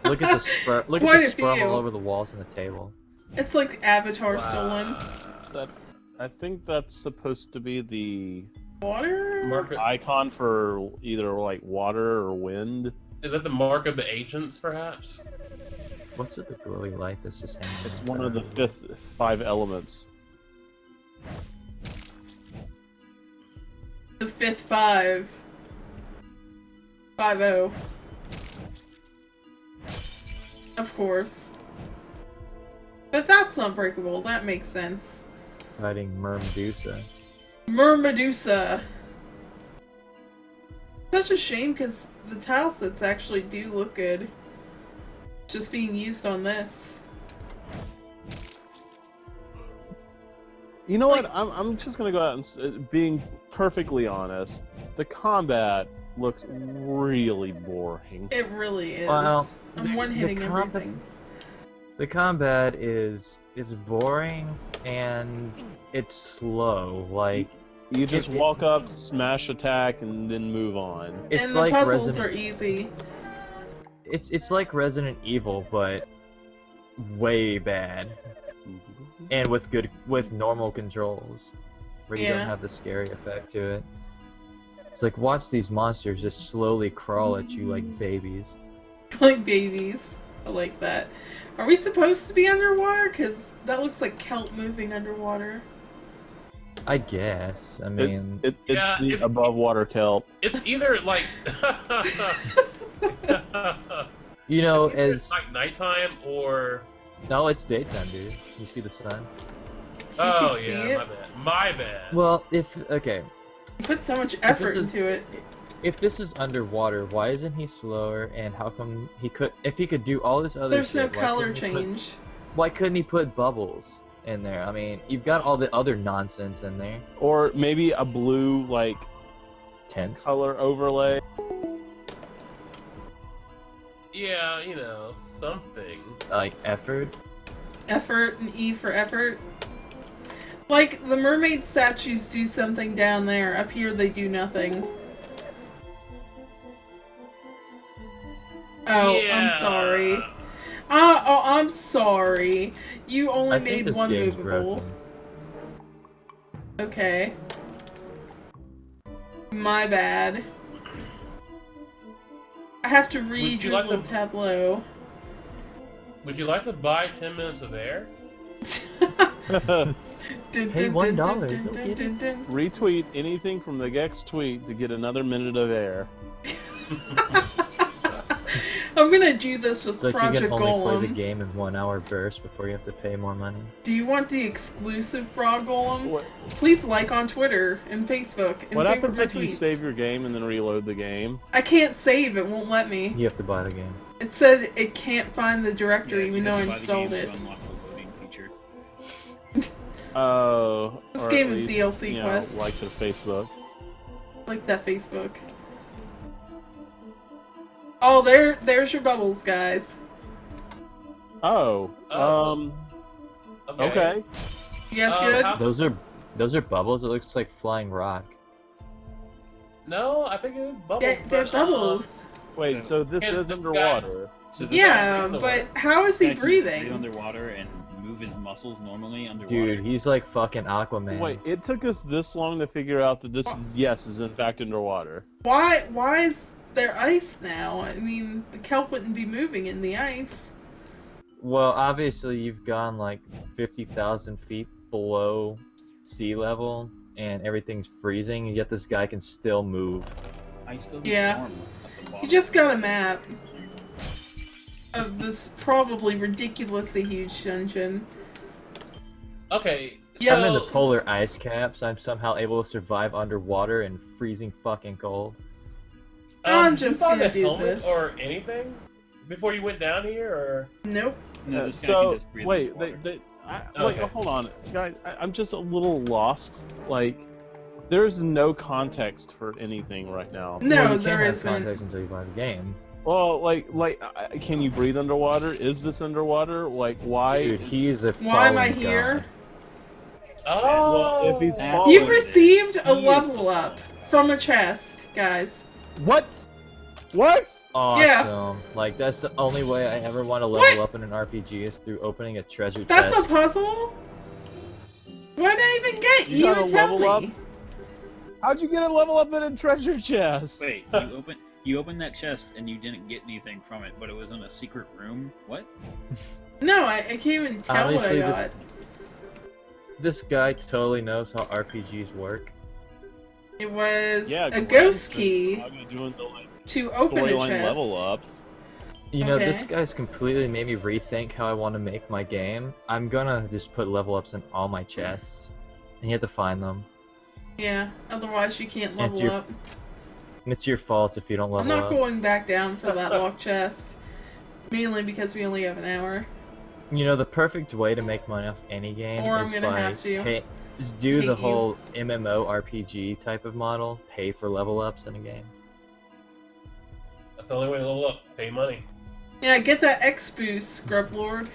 Look at the sperm. Look Quite at the a sperm few. all over the walls and the table. It's like Avatar stolen. That I think that's supposed to be the Water? Mark, icon for either like water or wind. is that the mark of the ancients, perhaps? What's with the glowy light that's just hanging? It's there? one of the 5 elements. The fifth 5. 5-0. Of course. But that's not breakable. That makes sense. Fighting Mermedusa. Mermedusa. Such a shame because the tile sets actually do look good. Just being used on this. You know what? I'm just gonna go out and being perfectly honest. The combat looks really boring. It really is. Well, I'm one-hitting everything. The combat is boring and it's slow. Like You just walk up, smash attack, and then move on. it's And the like puzzles are easy. It's like Resident Evil, but way bad, and with normal controls, where you Yeah. don't have the scary effect to it. It's like watch these monsters just slowly crawl at you like babies. Like babies. I like that. Are we supposed to be underwater? Because that looks like kelp moving underwater. I guess. I mean, It's Yeah, the if- above water kelp. It's either like. you know, it's either as like nighttime or. no, it's daytime, dude. You see the sun. Oh you see yeah, it? my bad. My bad. Well, okay, You put so much effort is- into it. if this is underwater, why isn't he slower? And how come he could? If he could do all this other There's no shit, why color couldn't he put- change. Why couldn't he put bubbles in there? I mean, you've got all the other nonsense in there. Or maybe a blue, like, Tent. color overlay. Yeah, you know, something. Like effort. Effort and E for effort. Like, the mermaid statues do something down there. Up here, they do nothing. Oh, I'm Yeah. sorry. I'm sorry. You only I think made this one game's movable. broken. Okay. My bad. I have to read Would you your like little to- tableau. Would you like to buy 10 minutes of air? Dun, Pay dun, $1, dun, go dun, get dun, it. dun, dun. Retweet anything from the Gex tweet to get another minute of air. I'm gonna do this with It's like you Project can only play the Golem. game in 1 hour bursts before you have to pay more money. Do you want the exclusive Frog Golem? What, Please like on Twitter and Facebook and what favorite happens my if you tweets. save your game and then reload the game? I can't save, it won't let me. You have to buy the game. It said it can't find the directory Yeah, even you though I have to buy the installed game it. to unlock the loading feature. Oh. This or game at is least, DLC you know, quest. like their Facebook. Like that Facebook. Oh, there's your bubbles, guys. Oh. Oh, Okay. You guys Um, good? how- Those are bubbles. It looks like flying rock. No, I think it is bubbles. They're but, bubbles. Wait, so this Can is this underwater. So this Yeah, breathe but underwater. how is guy he can just breathe breathing? underwater and move his muscles normally underwater. Dude, he's like fucking Aquaman. Wait, it took us this long to figure out that this is in fact underwater. Why is there ice now? I mean, the kelp wouldn't be moving in the ice. Well, obviously you've gone like 50,000 feet below sea level, and everything's freezing, and yet this guy can still move. Ice doesn't Yeah. form at the bottom. You just got a map of this probably ridiculously huge dungeon. Okay, Yeah. I'm in the so polar ice caps. I'm somehow able to survive underwater and freezing fucking cold. I'm did you just find gonna a do helmet this. or anything before you went down here, or Nope. No, this guy so can just breathe wait, underwater. Okay. hold on, guys. I'm just a little lost. Like, there's no context for anything right now. No, Well, you can't there have isn't. context until you buy the game. Well, can you breathe underwater? Is this underwater? Like, why? Dude, he is a Why am I fallen here? god. oh, Well, if he's That's fallen- You've what it is. received a He is level up from a chest, guys. What? What? Awesome. Like, that's the only way I ever want to level up in an RPG is through opening a treasure That's chest. a puzzle? Why did I even get You you? gotta Even tell level up? me. How'd you get a level up in a treasure chest? Wait, you opened that chest and you didn't get anything from it, but it was in a secret room. What? No, I can't even tell what I Obviously, got. This guy totally knows how RPGs work. It was Yeah, a Gwen ghost said key Saga doing the like, to open a storyline chest. level ups. You know, this Okay. guy's completely made me rethink how I want to make my game. I'm gonna just put level ups in all my chests, and you have to find them. Yeah, otherwise you can't And it's level your- up. And it's your fault if you don't I'm level not up. going back down for that locked chest. Mainly because we only have an hour. You know, the perfect way to make money off any game Or I'm is gonna by have to. is do Hate the you. whole MMORPG type of model, pay for level ups in a game. That's the only way to level up. Pay money. Yeah, get that X boost, Scrub Lord.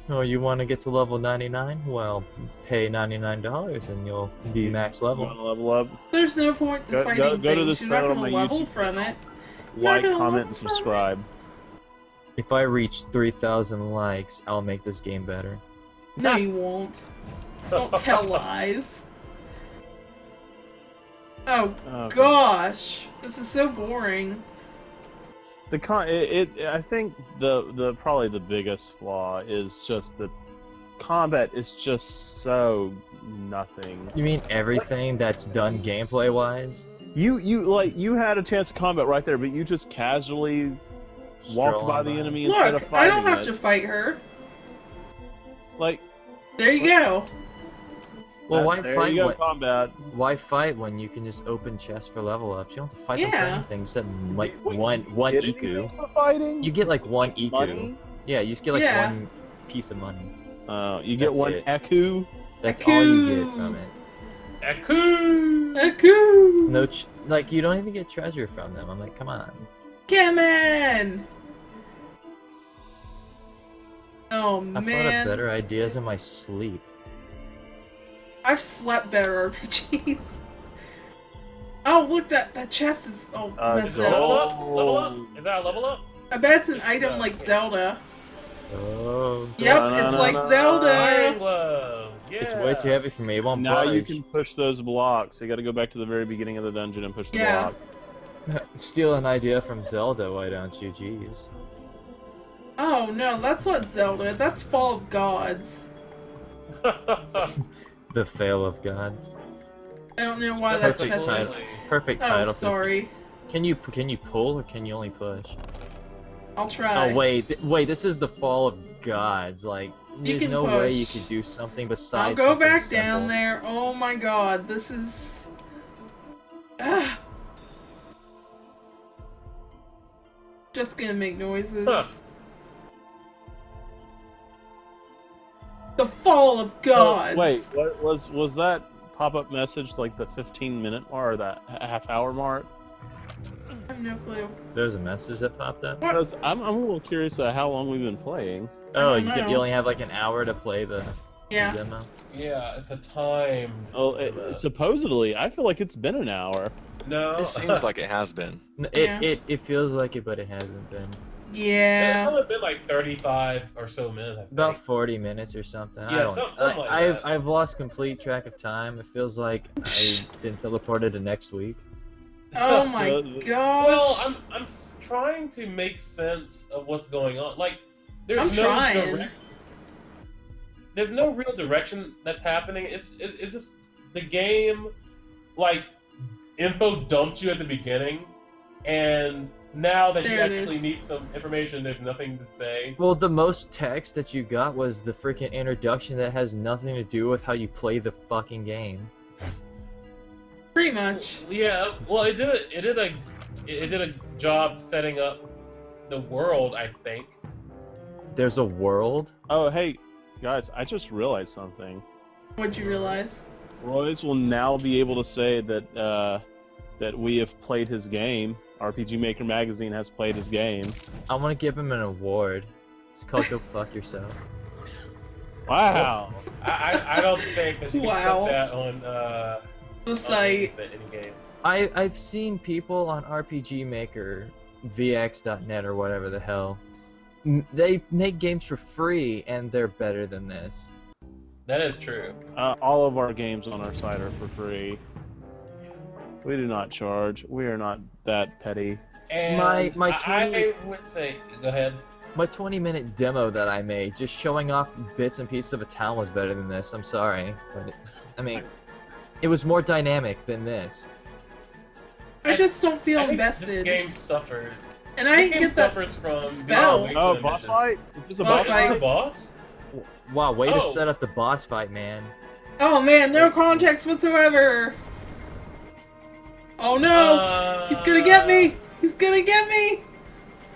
Oh, you want to get to level 99? Well, pay $99 and you'll be max You level. want to level up? There's no point to Go fighting to things. this You're not trailer on gonna my level YouTube from channel. it. You're Like, not gonna comment, level and from subscribe. If I reach 3,000 likes, I'll make this game better. No, you won't. Don't tell lies. Oh Okay. gosh, this is so boring. I think the probably the biggest flaw is just that combat is just so nothing. You mean everything that's done gameplay wise? You had a chance of combat right there, but you just casually walked by the enemy instead of Look, fighting I don't have it. to fight her. Like, There you go. Well, why there fight? you go, When, combat. why fight when you can just open chests for level ups? You don't have to fight them for Yeah. anything except like Wait, one Get IQ. anything for fighting? You get like one IQ. money? Yeah, you just get like Yeah. one piece of money. You get That's one it. eku. That's all you get Eku. from it. Aku! Aku! No, like you don't even get treasure from them. I'm like, come on. Come on! Oh I thought of man, better ideas in my sleep. I've slept better RPGs. Oh look, that chest is all messed go. up. Level up? Level up? Is that a level up? I bet it's an item like Zelda. Oh. Yep, No, it's no, like no, no. Zelda. Iron gloves! Yeah! It's way too heavy for me. It won't Now you budge. can push those blocks. You got to go back to the very beginning of the dungeon and push the Yeah. block. Steal an idea from Zelda, why don't you? Jeez. Oh no, that's not Zelda. That's Fall of Gods. The fail of gods. I don't know why that Perfect chest title. is. Perfect Oh, title. for- sorry. Can you pull or can you only push? I'll try. Oh wait, wait. This is the fall of gods. Like, there's can no way you push. could do something besides. I'll go something back simple. down there. Oh my god, this is. Ah. Just gonna make noises. Huh. The Fall of Gods. Wait, what was that pop-up message like the 15-minute mark or that half-hour mark? I have no clue. There's a message that popped up. What? Because I'm a little curious how long we've been playing. Oh, don't you know. only have like an hour to play the Yeah. demo. Yeah, it's a time. Oh, supposedly, I feel like it's been an hour. No. It seems like it has been. Yeah. It feels like it, but it hasn't been. It's Yeah. only been like 35 or so minutes, I think. About 40 minutes or something. I Yeah, don't. something like I've that. I've lost complete track of time. It feels like I've been teleported to next week. Oh my gosh. Well, I'm trying to make sense of what's going on. Like, there's I'm no trying. there's no real direction that's happening. It's just the game, like, info dumped you at the beginning, and now that There it you actually is. need some information, there's nothing to say. Well, the most text that you got was the freaking introduction that has nothing to do with how you play the fucking game. Pretty much. Yeah, well, it did a job setting up the world, I think. There's a world. Oh, hey, guys, I just realized something. What'd you realize? Royce will now be able to say that that we have played his game. RPG Maker Magazine has played his game. I want to give him an award. It's called "Go Fuck Yourself." Wow. I don't think that you can Wow. put that on The site. the in-game. I've seen people on RPG Maker, VX.net or whatever the hell. They make games for free and they're better than this. That is true. All of our games on our site are for free. We do not charge. We are not that petty. And My I would say, go ahead. My 20-minute demo that I made, just showing off bits and pieces of a town, was better than this. I'm sorry, but I mean, it was more dynamic than this. I just don't feel I think invested. This game suffers. And I This didn't game get that. suffers from spell. being away Oh, from boss the fight? Is this a Boss boss fight. Is fight? the boss? Wow, way to Oh. set up the boss fight, man. Oh man, no context whatsoever. Oh no! He's gonna get me! He's gonna get me!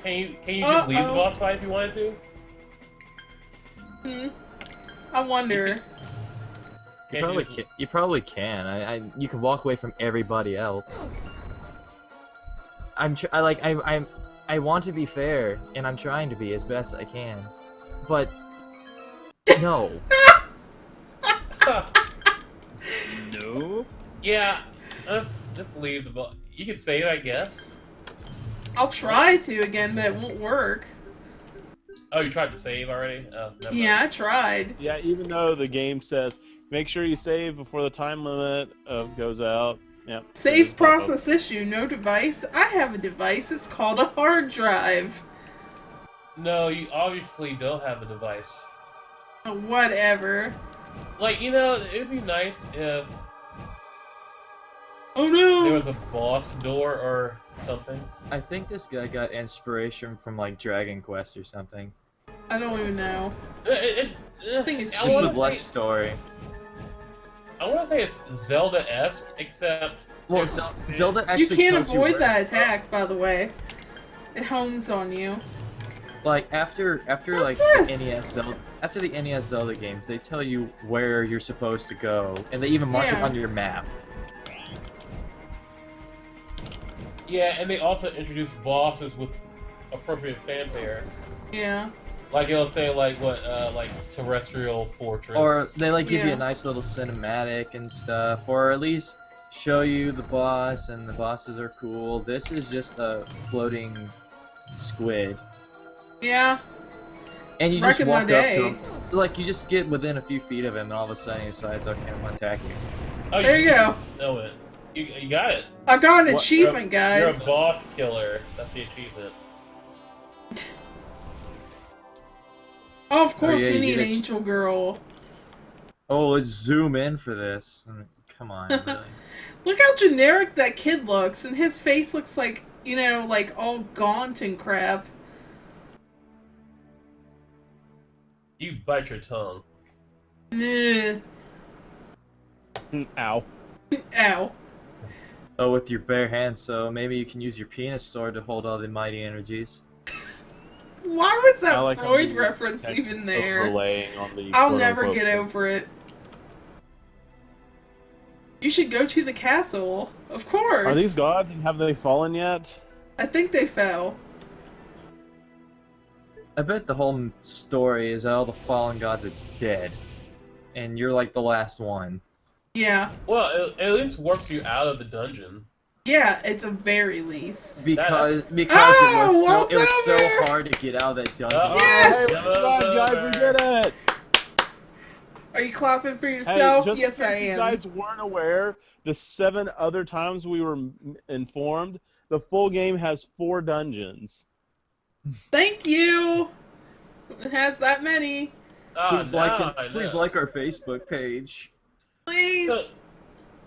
Can you just leave the boss fight if you wanted to? I wonder. You probably can. You can walk away from everybody else. I want to be fair, and I'm trying to be as best I can, but no. No. Yeah, let's just leave the boss. You can save, I guess. I'll try to again, but it won't work. Oh, you tried to save already? Oh, never Yeah, I mind. tried. Yeah, even though the game says make sure you save before the time limit goes out. Yeah. Save process issue, no device. I have a device. It's called a hard drive. No, you obviously don't have a device. Whatever. Like, it'd be nice if Oh no! there was a boss door or something. I think this guy got inspiration from like Dragon Quest or something. I don't even know. I think it's I Just wanna with less say- story. I want to say it's Zelda-esque, except Well, Zelda actually You can't tells avoid where- that attack, by the way. It hones on you. Like after What's like this? the NES Zelda games, they tell you where you're supposed to go, and they even mark it Yeah. on your map. yeah, and they also introduce bosses with appropriate fanfare. Yeah. Like it'll say like terrestrial fortress. Or they like give you Yeah. a nice little cinematic and stuff, or at least show you the boss, and the bosses are cool. This is just a floating squid, Yeah. and It's you just wrecking my walk up to day. him. Like you just get within a few feet of him, and all of a sudden he decides, okay, I'm gonna attack you. Oh, There you go. know it. You got it. I got an What? achievement, You're guys. a boss killer. That's the achievement. Oh, of course yeah, we you need get it. Angel Girl. Oh, let's zoom in for this. Come on, really. Look how generic that kid looks, and his face looks like, like all gaunt and crap. You bite your tongue. Ugh. Ow. Ow. Oh, with your bare hands, so maybe you can use your penis sword to hold all the mighty energies. Why was that I like how Freud the reference text even there? overlaying on the I'll never quote-unquote get over it. You should go to the castle. Of course. Are these gods and have they fallen yet? I think they fell. I bet the whole story is that all the fallen gods are dead, and you're like the last one. Yeah. Well, it at least works you out of the dungeon. Yeah, at the very least. Because Oh, it was waltz so over! hard to get out of that dungeon. Yes! Hey, we survived, guys, we did it! Are you clapping for Hey, yourself? just Yes, in I case you am. guys weren't aware, the 7 other times we were informed, the full game has 4 dungeons. Thank you. It has that many. Please I please know. like our Facebook page. Please. So-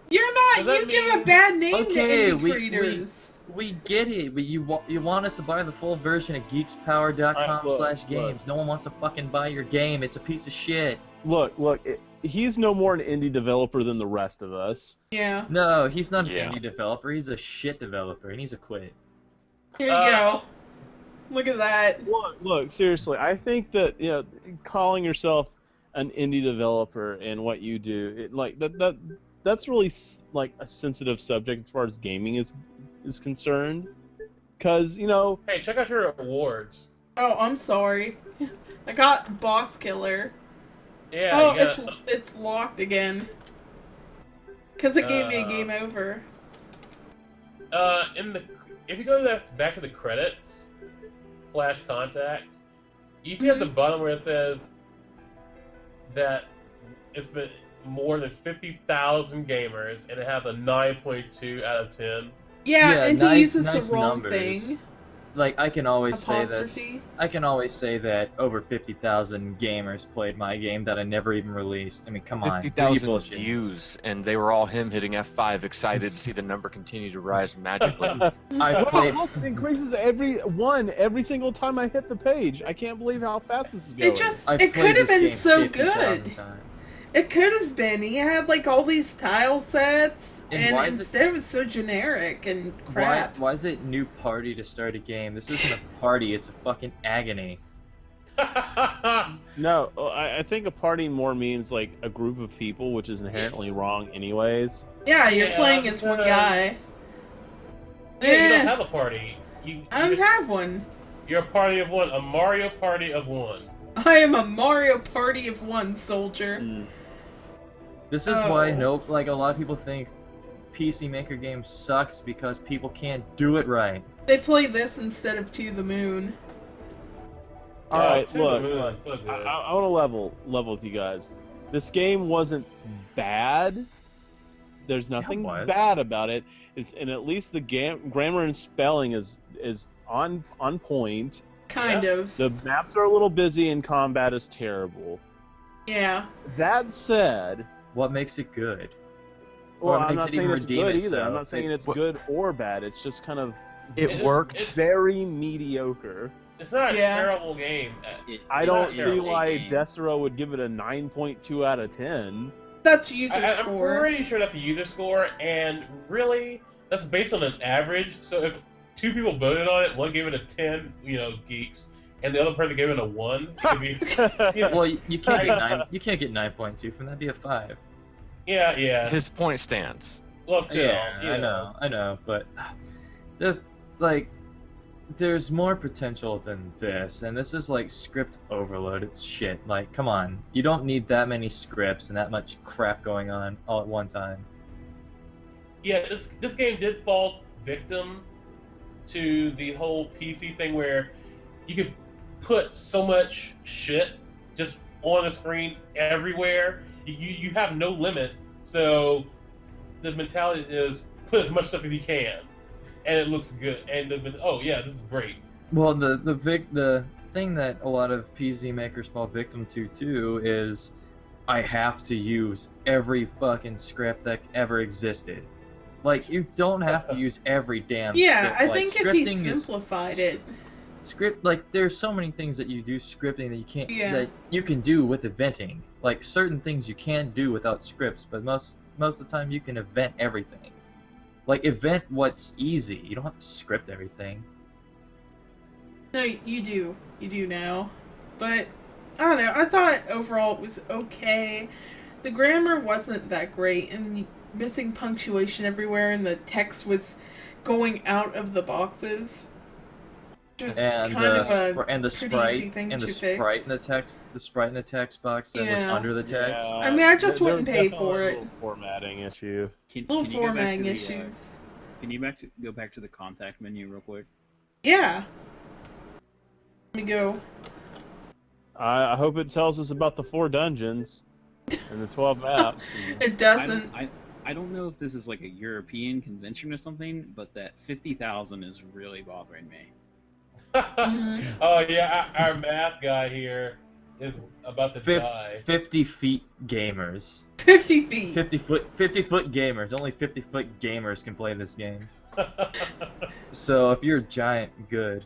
You're not. Does that You give a mean- bad name Okay, to indie we- creators. We get it, but you want us to buy the full version of geekspower.com/games. look. No one wants to fucking buy your game. It's a piece of shit. Look, he's no more an indie developer than the rest of us. Yeah. No, he's not Yeah. an indie developer. He's a shit developer. He needs to quit. Here you go. Look at that. Look, seriously, I think that calling yourself an indie developer and what you do, that's really like a sensitive subject as far as gaming is concerned, because Hey, check out your awards. Oh, I'm sorry. I got Boss Killer. Yeah. Oh, you got, it's locked again. Cause it gave me a Uh, game over. if you go back to the credits /contact, you see at the bottom where it says that it's been more than 50,000 gamers and it has a 9.2 out of 10. Yeah, and he uses nice the wrong numbers. thing. Like I can always say that. Apostrophe. I can always say that over 50,000 gamers played my game that I never even released. I mean, come on. 50,000 who are you bullshitting? views, and they were all him hitting F5, excited to see the number continue to rise magically. I played. Look, it increases every single time I hit the page. I can't believe how fast this is going. I've It played could have this been game so 50,000 good. times. It could have been. He had like all these tile sets, And why is instead it was so generic and Why, crap. why is it new party to start a game? This isn't a party, it's a fucking agony. No, I think a party more means like a group of people, which is inherently wrong, anyways. Yeah, you're playing as one guy. Yeah, you Eh. don't have a party. I don't have one. You're a party of one. A Mario party of one. I am a Mario Party of one, soldier. Mm. This is why a lot of people think PC Maker game sucks because people can't do it right. They play this instead of To the Moon. All right, To the look, Moon, so good. I want to level with you guys. This game wasn't bad. There's nothing was. bad about it. And at least the grammar and spelling is on point. Kind of. The maps are a little busy and combat is terrible. Yeah. That said, What makes it good? well, Or I'm makes not it saying even it's redeem good either. itself. I'm not saying it's Well- good or bad. It's just kind of It worked. very mediocre. It's not a Yeah. terrible game. I It don't is see a why game. Desero would give it a 9.2 out of 10. That's user I'm score. pretty sure that's a user score, and really, that's based on an average. So if two people voted on it, one gave it a 10, geeks, and the other person gave it a 1, it could be, Well, you can't get 9.2 from that. That'd be a 5. yeah. His point stands. Well, still, Yeah, I know, but there's more potential than this, and this is like script overload. It's shit. Like, come on, you don't need that many scripts and that much crap going on all at one time. Yeah, this game did fall victim to the whole PC thing where you could put so much shit just on the screen everywhere. You have no limit, so the mentality is put as much stuff as you can, and it looks good. And this is great. Well, the thing that a lot of PC makers fall victim to too is I have to use every fucking script that ever existed. Like, you don't have to use every damn Yeah, script. I Like, think if he scripting is- simplified it. there's so many things that you do scripting that you can't Yeah. that you can do with eventing. Like, certain things you can't do without scripts, but most of the time you can event everything. Like, event what's easy. You don't have to script everything. No, you do. You do now. But, I don't know. I thought overall it was okay. The grammar wasn't that great, and missing punctuation everywhere, and the text was going out of the boxes. Which was And kind of a and the pretty sprite easy thing and the to sprite fix. in the text box that was Yeah. under the text. I mean, I just there wouldn't was pay definitely for a it. little formatting issue. Little Can you go back formatting to the, issues. Can you go back to the contact menu real quick? Yeah. Let me go. I hope it tells us about the 4 dungeons and the 12 maps. It doesn't. I don't know if this is like a European convention or something, but that 50,000 is really bothering me. Mhm. Oh yeah, our math guy here is about to die. 50 feet gamers. 50 feet. 50 foot gamers. Only 50-foot gamers can play this game. So if you're a giant, good.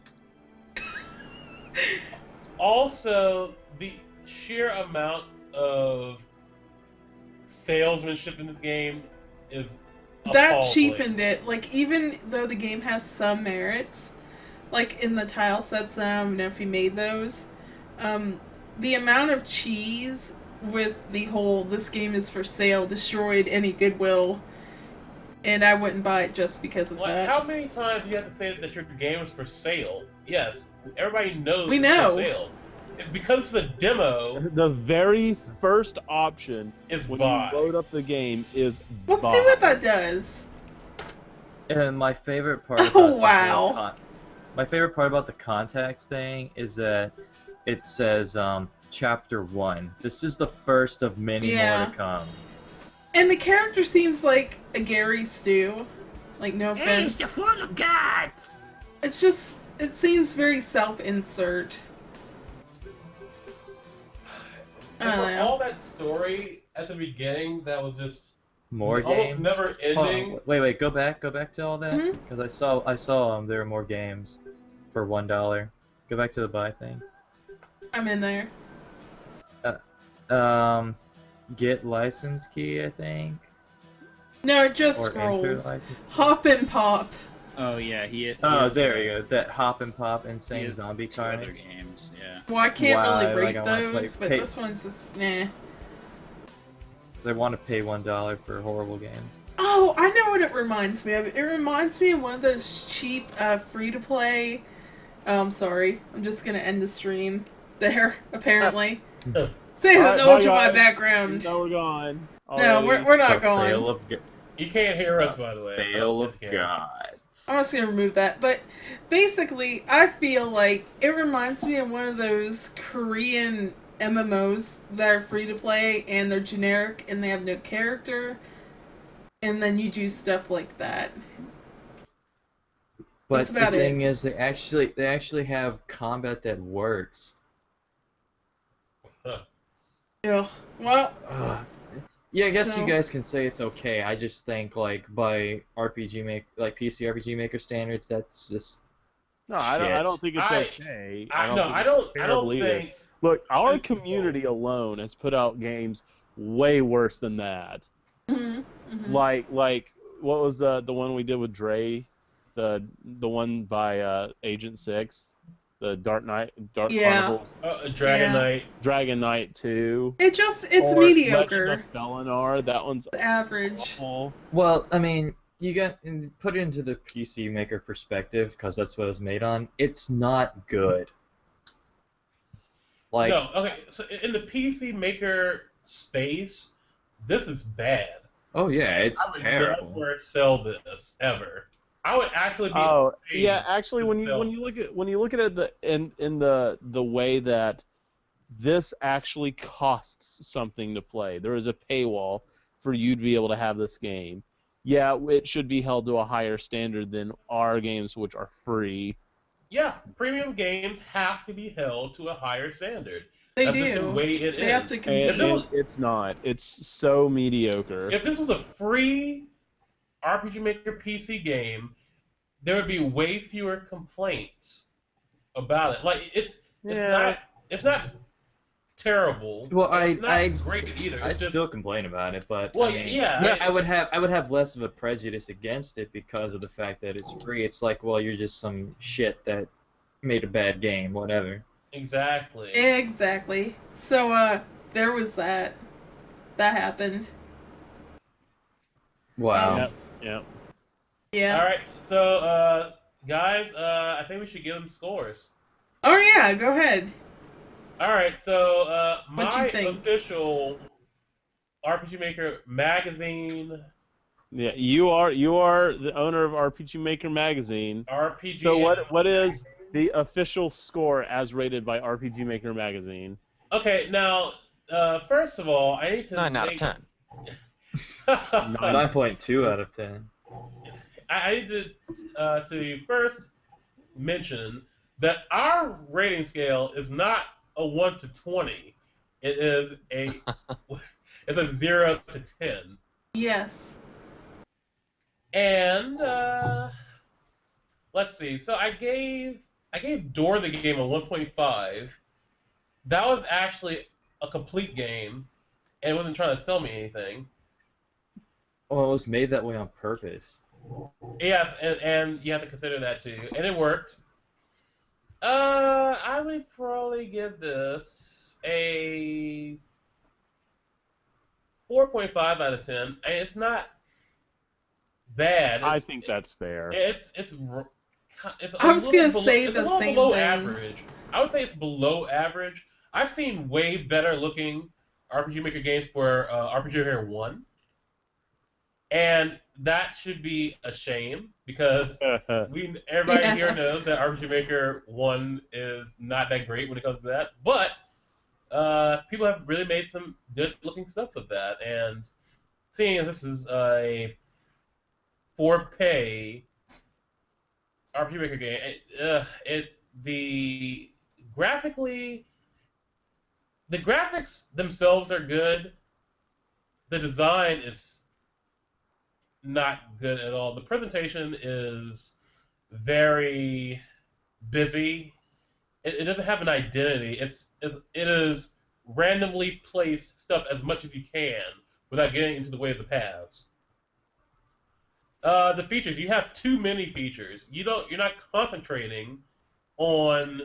Also, the sheer amount of salesmanship in this game is That appalling. cheapened it. Like, even though the game has some merits, like in the tile sets, I don't know if you made those, the amount of cheese with the whole "this game is for sale" destroyed any goodwill, and I wouldn't buy it just because of Like, that. how many times do you have to say that your game is for sale? Yes, everybody knows We it's know. for sale. Because it's a demo, The very first option is when buy. you load up the game is Let's buy. see what that does. And my favorite part. Oh, about the wow. whole my favorite part about the contacts thing is that it says chapter 1. This is the first of many Yeah. more to come. And the character seems like a Gary Stew. Like, no offense. full of guts. It's just, it seems very self-insert. I And don't for know. all that story at the beginning, that was just More almost games. never Hold on, ending. wait, go back to all that Mhm. because I saw there were more games for $1. Go back to the buy thing. I'm in there. Get license key, I think. No, it just Or enter scrolls. license. Hop and pop. Oh yeah, he. Oh, has, there you go. That Hop and Pop He Insane has Zombie two other Carnage. games. Yeah. Well, I can't Why? really rate Like, I wanna play- those, but pay- this one's just nah. Because I want to pay $1 for horrible games. Oh, I know what it reminds me of. It reminds me of one of those cheap free-to-play. Sorry, I'm just gonna end the stream there. Apparently, say who Alright, knows bye, my guys. background. No, we're gone. No, already. we're not The Fail going. of You can't hear us, by the way. Fail This of game. God. I'm just gonna remove that. But basically, I feel like it reminds me of one of those Korean MMOs that are free to play and they're generic and they have no character, and then you do stuff like that. But That's the about thing is, they actually have combat that works. Yeah. Well, Yeah, I guess So- you guys can say it's okay. I just think like by PC RPG Maker standards, that's just No, I don't think it's I- okay. I think don't. it's I terrible don't either. think. Look, our It's- community alone has put out games way worse than that. mhm, mhm. Like what was the one we did with Dre, the one by Agent 6, the Dark Yeah. Chronicles, Dragon Yeah. Knight. Dragon Knight 2, it's or mediocre, Legend of Felinar. That one's average. awful. well, I mean, you got put it into the PC Maker perspective because that's what it was made on. It's not good. Like, No, okay. So in the PC Maker space, this is bad. oh yeah, it's I would terrible. never sell this ever. I would actually be. Oh afraid yeah, actually, to when sell you look this. at it in the way that this actually costs something to play, there is a paywall for you to be able to have this game. Yeah, it should be held to a higher standard than our games, which are free. Yeah, premium games have to be held to a higher standard. They That's just the do. way it is. They have to And, compete. was- it's not. It's so mediocre. If this was a free RPG Maker PC game, there would be way fewer complaints about it. Like it's Yeah. not terrible. Well, it's not I great either. I'd It's just still complain about it, but Well, I mean, yeah, I would have less of a prejudice against it because of the fact that it's free. It's like, well, you're just some shit that made a bad game, whatever. exactly. Exactly. So, there was that. That happened. Wow. Yep. Yep. Yeah. All right, so guys, I think we should give them scores. Oh yeah, go ahead. All right, so What'd you my think? official RPG Maker magazine, Yeah. You are the owner of RPG Maker magazine. RPG. So what is the official score as rated by RPG Maker magazine? Okay, now first of all, I need to 9 out of make- 10. 9.2 out of 10. I need to first mention that our rating scale is not a 1 to 20. It is it's a 0 to 10. Yes. And let's see. So I gave Door the game a 1.5. That was actually a complete game, and it wasn't trying to sell me anything. Well, it was made that way on purpose. Yes, and you have to consider that too. And it worked. I would probably give this a 4.5 out of 10. And it's not bad. I think that's fair. It's I was gonna say it's the a little same below thing. average. I would say it's below average. I've seen way better looking RPG Maker games for RPG Maker 1. And that should be a shame because everybody Yeah. here knows that RPG Maker 1 is not that great when it comes to that. But people have really made some good looking stuff with that. And seeing as this is a for pay RPG Maker game, the graphics themselves are good. The design is not good at all. The presentation is very busy. It doesn't have an identity. It is randomly placed stuff as much as you can without getting into the way of the paths. The features. You have too many features. You're not concentrating on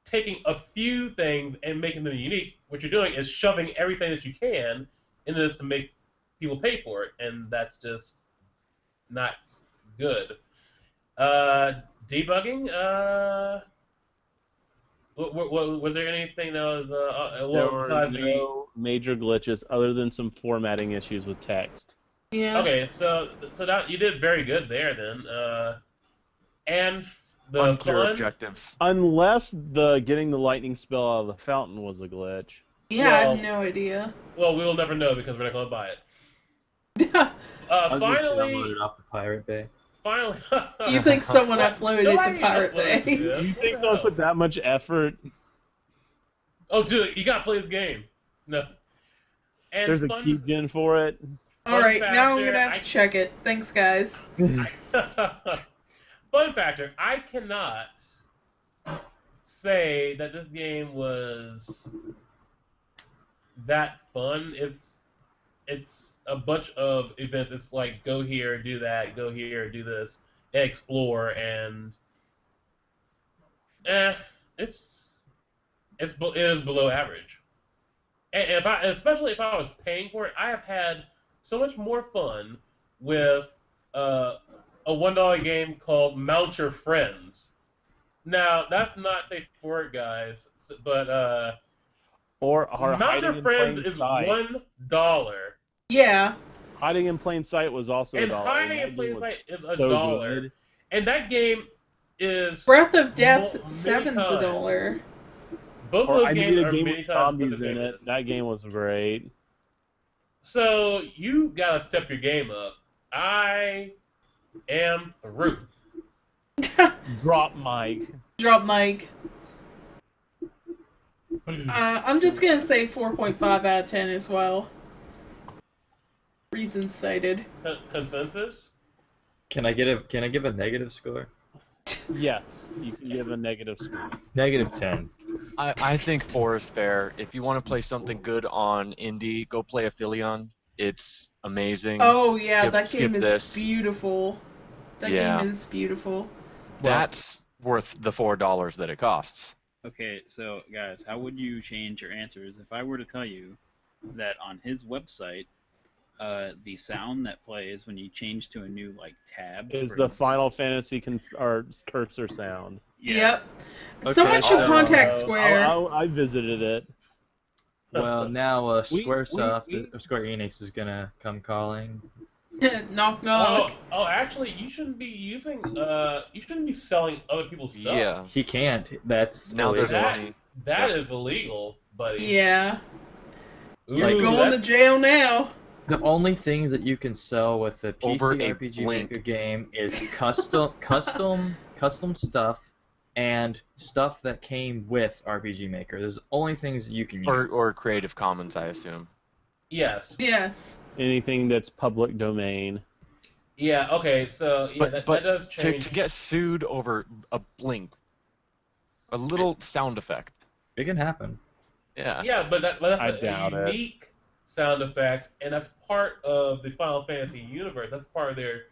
taking a few things and making them unique. What you're doing is shoving everything that you can into this to make people pay for it, and that's just not good. Debugging. Was there anything that was There well were besides the no major glitches other than some formatting issues with text. Yeah. okay? So that you did very good there then. And the Unclear fun. objectives. Unless the getting the lightning spell out of the fountain was a glitch. Yeah, I Well- have no idea. Well, we'll never know because we're not going to buy it. I'll just download Finally, it off the Pirate Bay. finally. You think someone What? uploaded it Nobody to Pirate uploaded Bay? this. You What think the someone hell? put that much effort? Oh, dude, you gotta play this game. No. And There's a fun, key gen for it. Alright, now I'm factor, gonna have to check it. Thanks, guys. Fun factor: I cannot say that this game was that fun. It's a bunch of events. It's like go here, do that, go here, do this, explore, and it's it is below average. And especially if I was paying for it, I have had so much more fun with a $1 game called Mount Your Friends. Now that's not safe for work, guys, but Or Mount hiding Your in Friends plain is sight. $1, Yeah. Hiding in plain sight was also and $1. hiding That in game plain was sight is so $1, good. and that game is Breath of Death many 7's times. $1. Both of Or those I games need a are game many with times what zombies the in game it. is. That game was great. So you gotta step your game up. I am through. Drop mic. Drop mic. I'm just gonna say 4.5 out of 10 as well. Reasons cited. Consensus? Can I give a negative score? Yes, you can give a negative score. Negative 10. I think 4 is fair. If you want to play something good on indie, go play Aphelion. It's amazing. Oh yeah, Skip- that game skip is this. beautiful. That Yeah. game is beautiful. That's worth the $4 that it costs. Okay, so guys, how would you change your answers if I were to tell you that on his website, the sound that plays when you change to a new like tab Is for- the Final Fantasy or cursor sound? Yeah. Yep. Okay, Someone should so- contact Square. I visited it. Well, now We- SquareSoft, we- or Square Enix is gonna come calling. Knock knock. Oh, actually, you shouldn't be using. You shouldn't be selling other people's stuff. Yeah. He can't. That's Now there's illegal. money. That is illegal, buddy. Yeah. You're Ooh, going to that's- jail now. The only things that you can sell with a PC Over a RPG blink. Maker game is custom stuff and stuff that came with RPG Maker. There's only things you can use. Or Creative Commons, I assume. Yes. Yes. Anything that's public domain. Yeah. Okay. So yeah, But- that but does change. To get sued over a blink, a little sound effect. It can happen. Yeah. Yeah, but that's I a doubt it. unique sound effect, and that's part of the Final Fantasy universe. That's part of their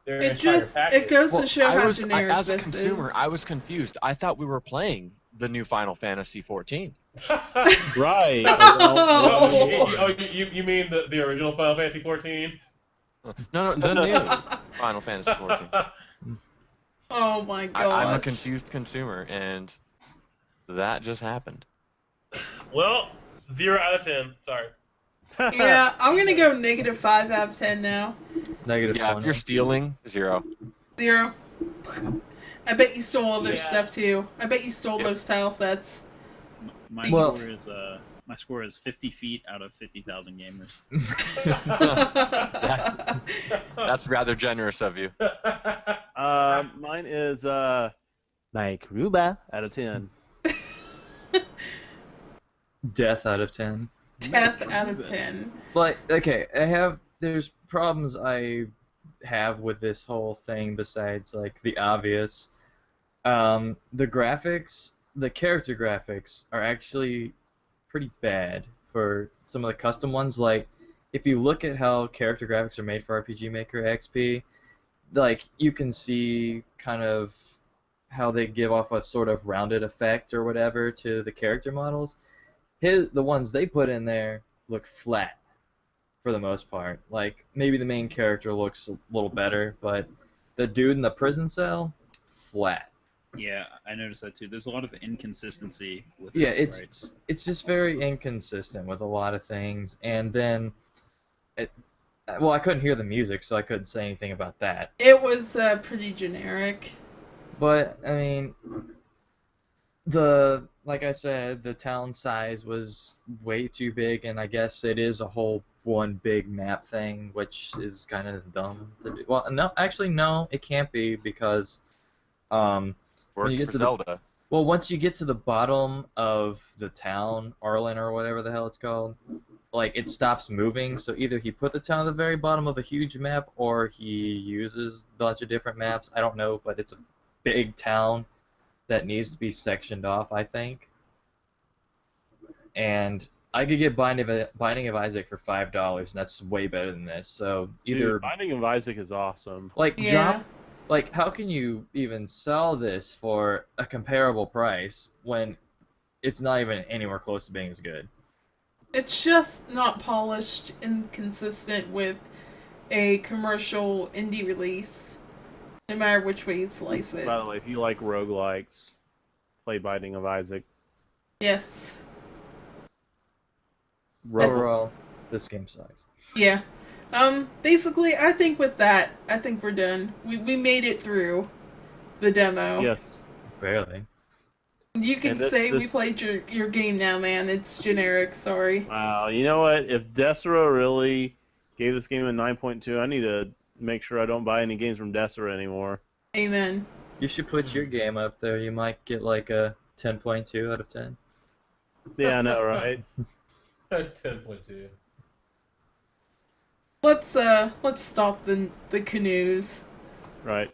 It entire just package. it goes Well, to show how as generic a this consumer, is. I was confused. I thought we were playing the new Final Fantasy 14. Right. Oh, you mean the original Final Fantasy 14? No, the new Final Fantasy 14. Oh my gosh. I'm a confused consumer, and that just happened. Well, 0 out of 10. Sorry. Yeah, I'm gonna go -5 out of 10 now. Negative Yeah, if 20. you're stealing, 0. 0. I bet you stole all their Yeah. stuff too. I bet you stole Yep. those tile sets. My Well- score is 50 feet out of 50,000 gamers. That's rather generous of you. Mine is Mike Ruba out of 10. Death out of 10. 10th out of 10. Like, okay, there's problems I have with this whole thing besides, like, the obvious. The graphics, the character graphics are actually pretty bad for some of the custom ones. Like, if you look at how character graphics are made for RPG Maker XP, like you can see kind of how they give off a sort of rounded effect or whatever to the character models. The ones they put in there look flat for the most part. Like maybe the main character looks a little better, but the dude in the prison cell, flat. Yeah, I noticed that too. There's a lot of inconsistency with Yeah, his sprites. it's just very inconsistent with a lot of things. And then, well, I couldn't hear the music, so I couldn't say anything about that. It was pretty generic. But I mean, like I said, the town size was way too big, and I guess it is a whole one big map thing, which is kind of dumb to do. Well, no, actually, no, it can't be because when Worked you get for to Zelda. well, once you get to the bottom of the town, Arlen or whatever the hell it's called, like it stops moving. So either he put the town at the very bottom of a huge map, or he uses a bunch of different maps. I don't know, but it's a big town that needs to be sectioned off, I think. And I could get Binding of Isaac for $5, and that's way better than this. So either Dude, Binding of Isaac is awesome. like Yeah. like how can you even sell this for a comparable price when it's not even anywhere close to being as good? It's just not polished and consistent with a commercial indie release, no matter which way you slice it. By the way, if you like roguelikes, play Binding of Isaac. Yes. Overall, this game sucks. Yeah. Basically, I think with that, I think we're done. We made it through the demo. Yes. Barely. You can And this- say we this- played your game now, man. It's generic, sorry. Wow. You know what? If Desera really gave this game a 9.2, I need to make sure I don't buy any games from Desera anymore. Amen. You should put your game up there. You might get like a 10.2 out of 10. Yeah, I know, right? 10.2. Let's stop the canoes. Right.